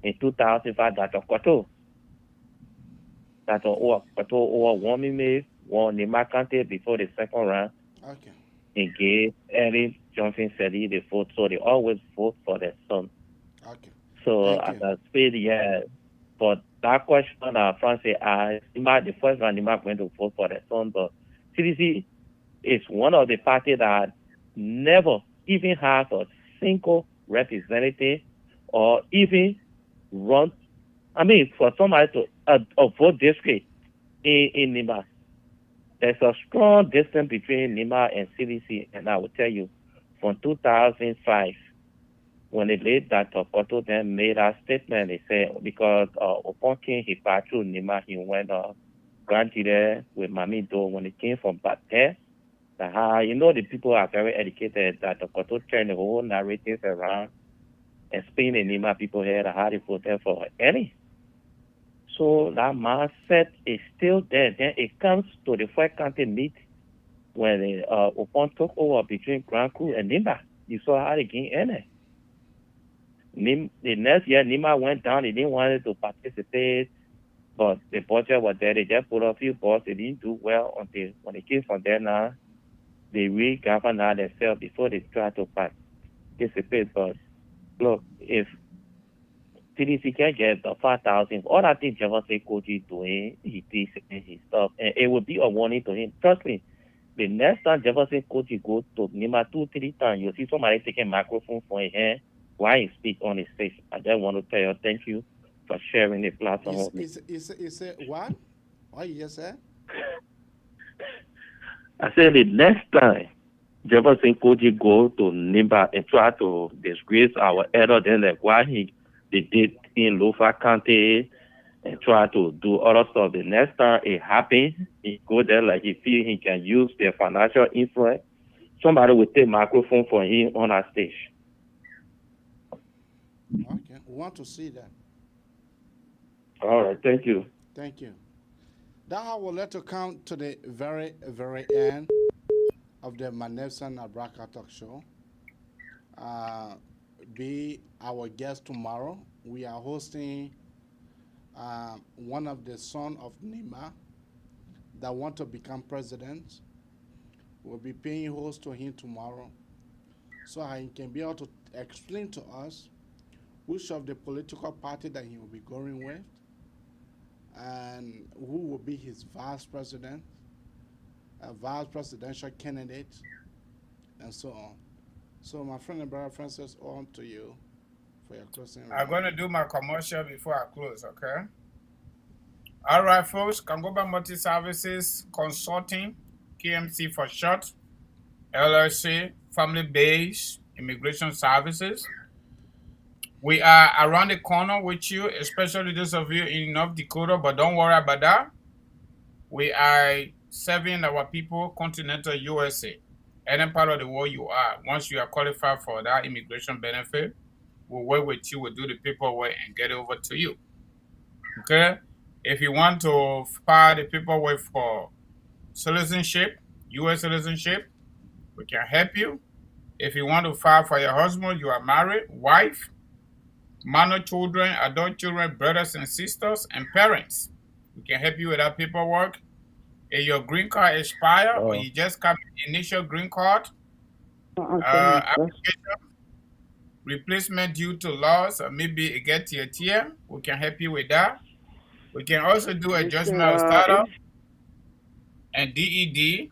In 2005, Dr. Kwato won Nima Kante before the second round. Okay. He gave Eric Johnson Sedi the vote, so they always vote for their son. Okay. So as I said, yeah, for that question, Francis, the first round, Nima going to vote for their son, but CDC is one of the parties that never even has a single representative or even run. I mean, for somebody to a vote district in Nima, there's a strong distance between Nima and CDC, and I will tell you, from 2005, when the late Dr. Cotto then made a statement, he said, because upon King, he passed through Nima, he went granted there with Mami Do when he came from Bate. You know, the people are very educated, Dr. Cotto turned the whole narrative around and spin in Nima people here how they voted for any. So that mindset is still there. Then it comes to the first county meet when the Upon took over between Grand Crew and Nimba. You saw how they gained any. The next year, Nima went down. He didn't want to participate, but the budget was there. They just put a few balls. They didn't do well until when they came from there now, they re-governed themselves before they tried to participate. But look, if CDC can get the 5,000, all I think Jefferson Koji doing, he did his stuff, and it will be a warning to him. Trust me, the next time Jefferson Koji goes to Nima 2-3 times, you'll see somebody taking microphone from his hand while he speak on his face. I just want to tell you thank you for sharing the platform with me. Is it what? What you just said? I said the next time Jefferson Koji go to Nimba and try to disgrace our elder, then like why they did in Lofa County and try to do other stuff. The next time it happens, he go there like he feel he can use their financial influence. Somebody will take microphone for him on our stage. Okay, we want to see that. All right, thank you. Thank you. Now I will let you come to the very, very end of the Manefsan Abraka Talk Show. Be our guest tomorrow. We are hosting one of the son of Nima that want to become president. We'll be paying host to him tomorrow, so he can be able to explain to us which of the political party that he will be going with, and who will be his vice president, vice presidential candidate, and so on. So my friend and brother Francis, on to you for your closing remarks. I'm going to do my commercial before I close, okay? All right, folks, Kangoba Multi Services Consulting, KMC for short, LLC, family-based immigration services. We are around the corner with you, especially those of you in North Dakota, but don't worry about that. We are serving our people, continental USA. Any part of the world you are, once you are qualified for that immigration benefit, we'll work with you, we'll do the paperwork and get it over to you. Okay? If you want to file the paperwork for citizenship, US citizenship, we can help you. If you want to file for your husband, you are married, wife, minor children, adult children, brothers and sisters, and parents, we can help you with that paperwork. Is your green card expired or you just come initial green card? Application, replacement due to loss, or maybe it get your TM. We can help you with that. We can also do adjustment of startup and DED.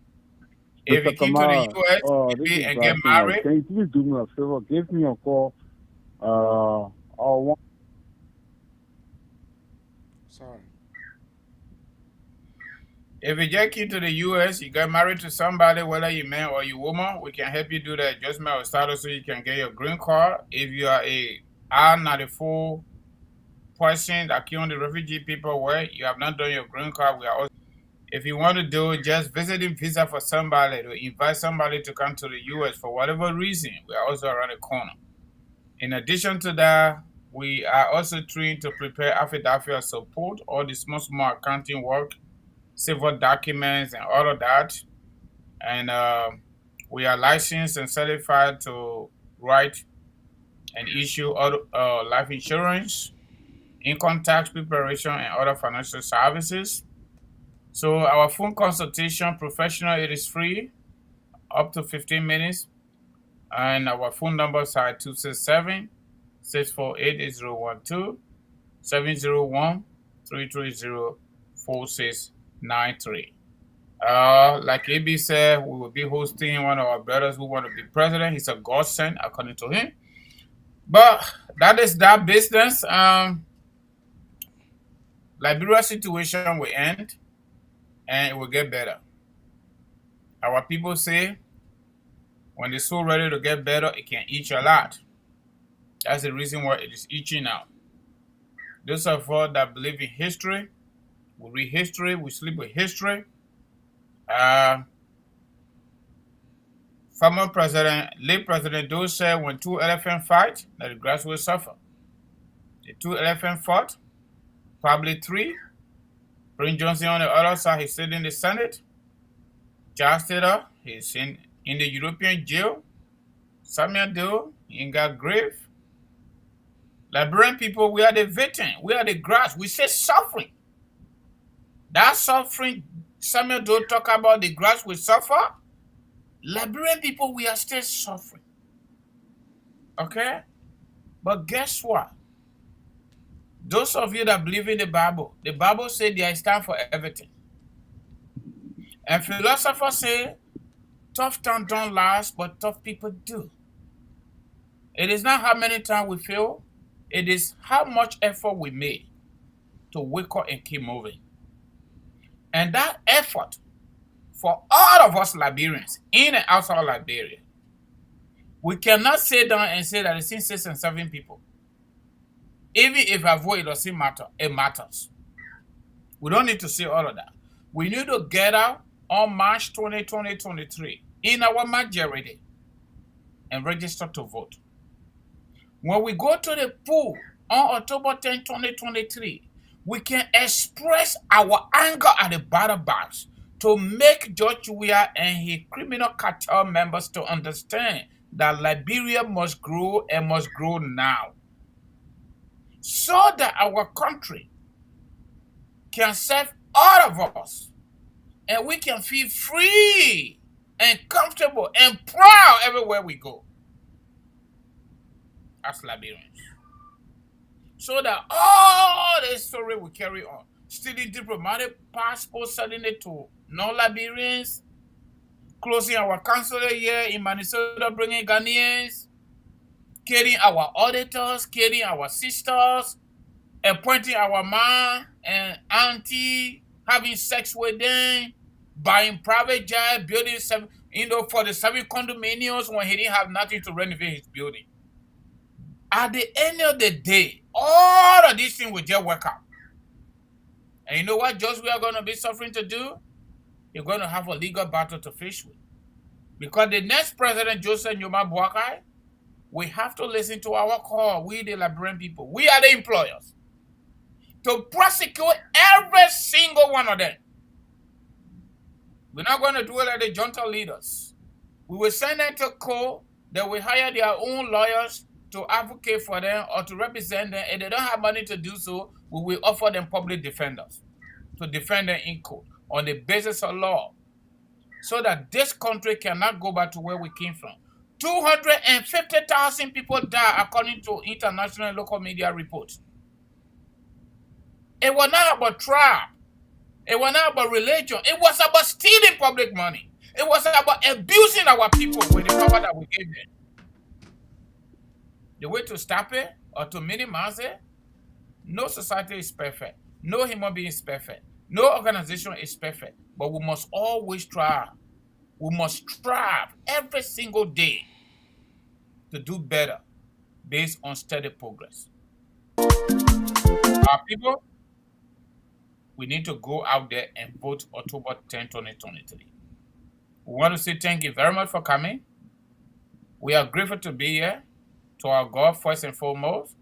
If you Mr. came to the Kamal, US this maybe, is and get Bryson. married, Can you please do me a favor? Give me a call. I'll want. Sorry. if you just came to the US, you got married to somebody, whether you man or you woman, we can help you do the adjustment of status so you can get your green card. If you are a R94 person that came on the refugee paperwork, you have not done your green card, we are also. If you want to do just visiting visa for somebody, to invite somebody to come to the US for whatever reason, we are also around the corner. In addition to that, we are also trained to prepare affidavit of support, all the small accounting work, civil documents, and all of that. And we are licensed and certified to write and issue life insurance, income tax preparation, and other financial services. So our phone consultation, professional, it is free, up to 15 minutes. And our phone numbers are 267-648-8012, 701-330-4693. Like AB said, we will be hosting one of our brothers who want to be president. He's a godsend, according to him. But that is that business. Liberia situation will end and it will get better. Our people say when they're so ready to get better, it can itch a lot. That's the reason why it is itching now. Those of us that believe in history, we read history, we sleep with history. Former President, late President Doe said when two elephants fight, that the grass will suffer. The two elephants fought, probably three. Prince Johnson on the other side, he's sitting in the Senate. Charles Taylor, he's in the European jail. Samuel Doe, he ain't got grave. Liberian people, we are the victim. We are the grass. We say suffering. That suffering, Samuel Doe talk about the grass will suffer. Liberian people, we are still suffering. Okay? But guess what? Those of you that believe in the Bible says there is time for everything. And philosophers say, tough times don't last, but tough people do. It is not how many times we fail, it is how much effort we made to wake up and keep moving. And that effort for all of us Liberians, in and outside Liberia, we cannot sit down and say that it's in 6 and 7 people. Even if I vote, it doesn't matter. It matters. We don't need to say all of that. We need to get out on March 20, 2023 in our majority and register to vote. When we go to the poll on October 10, 2023, we can express our anger at the ballot box to make George Weah and his criminal cartel members to understand that Liberia must grow and must grow now, so that our country can serve all of us and we can feel free and comfortable and proud everywhere we go as Liberians. So that all the story will carry on. Stealing diplomatic passports, selling it to non-Liberians, closing our consulate here in Minnesota, bringing Ghanaians, killing our auditors, killing our sisters, appointing our mom and auntie, having sex with them, buying private jet, building for the 7 condominiums when he didn't have nothing to renovate his building. At the end of the day, all of these things will just work out. And you know what judge we are going to be suffering to do? You're going to have a legal battle to face with. Because the next president, Joseph Nyoma Boakai, we have to listen to our call. We, the Liberian people, we are the employers, to prosecute every single one of them. We're not going to do it like the junta leaders. We will send them to court. They will hire their own lawyers to advocate for them or to represent them. If they don't have money to do so, we will offer them public defenders to defend them in court. on the basis of law so that this country cannot go back to where we came from. 250,000 people died according to international and local media reports. It was not about tribe. It was not about religion. It was about stealing public money. It was about abusing our people with the power that we gave them. The way to stop it or to minimize it, no society is perfect. No human being is perfect. No organization is perfect. But we must always strive. We must strive every single day to do better based on steady progress. Our people, we need to go out there and vote October 10, 2023. We want to say thank you very much for coming. We are grateful to be here, to our God first and foremost,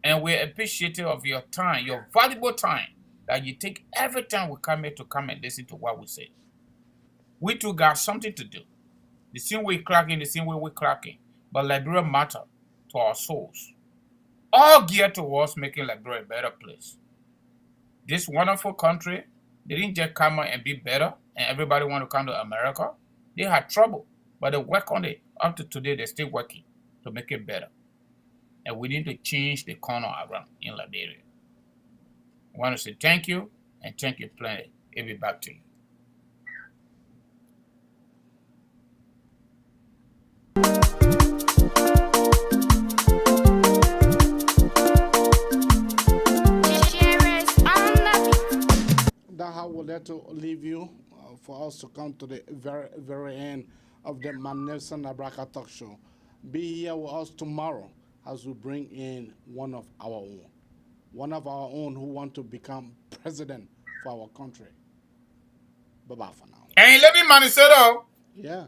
and we're appreciative of your time, your valuable time that you take every time we come here to come and listen to what we say. We too got something to do. The same way cracking, the same way we're cracking. But Liberia matters to our souls. All geared towards making Liberia a better place. This wonderful country, they didn't just come out and be better and everybody want to come to America. They had trouble, but they work on it. Up to today, they're still working to make it better. And we need to change the corner around in Liberia. I want to say thank you and thank you plenty. It'll be back to you. That's how we'll let to leave you for us to come to the very end of the Magnificent Abraka Talk Show. Be here with us tomorrow as we bring in one of our own who want to become president for our country. Bye-bye for now. Ain't living money, so though. Yeah.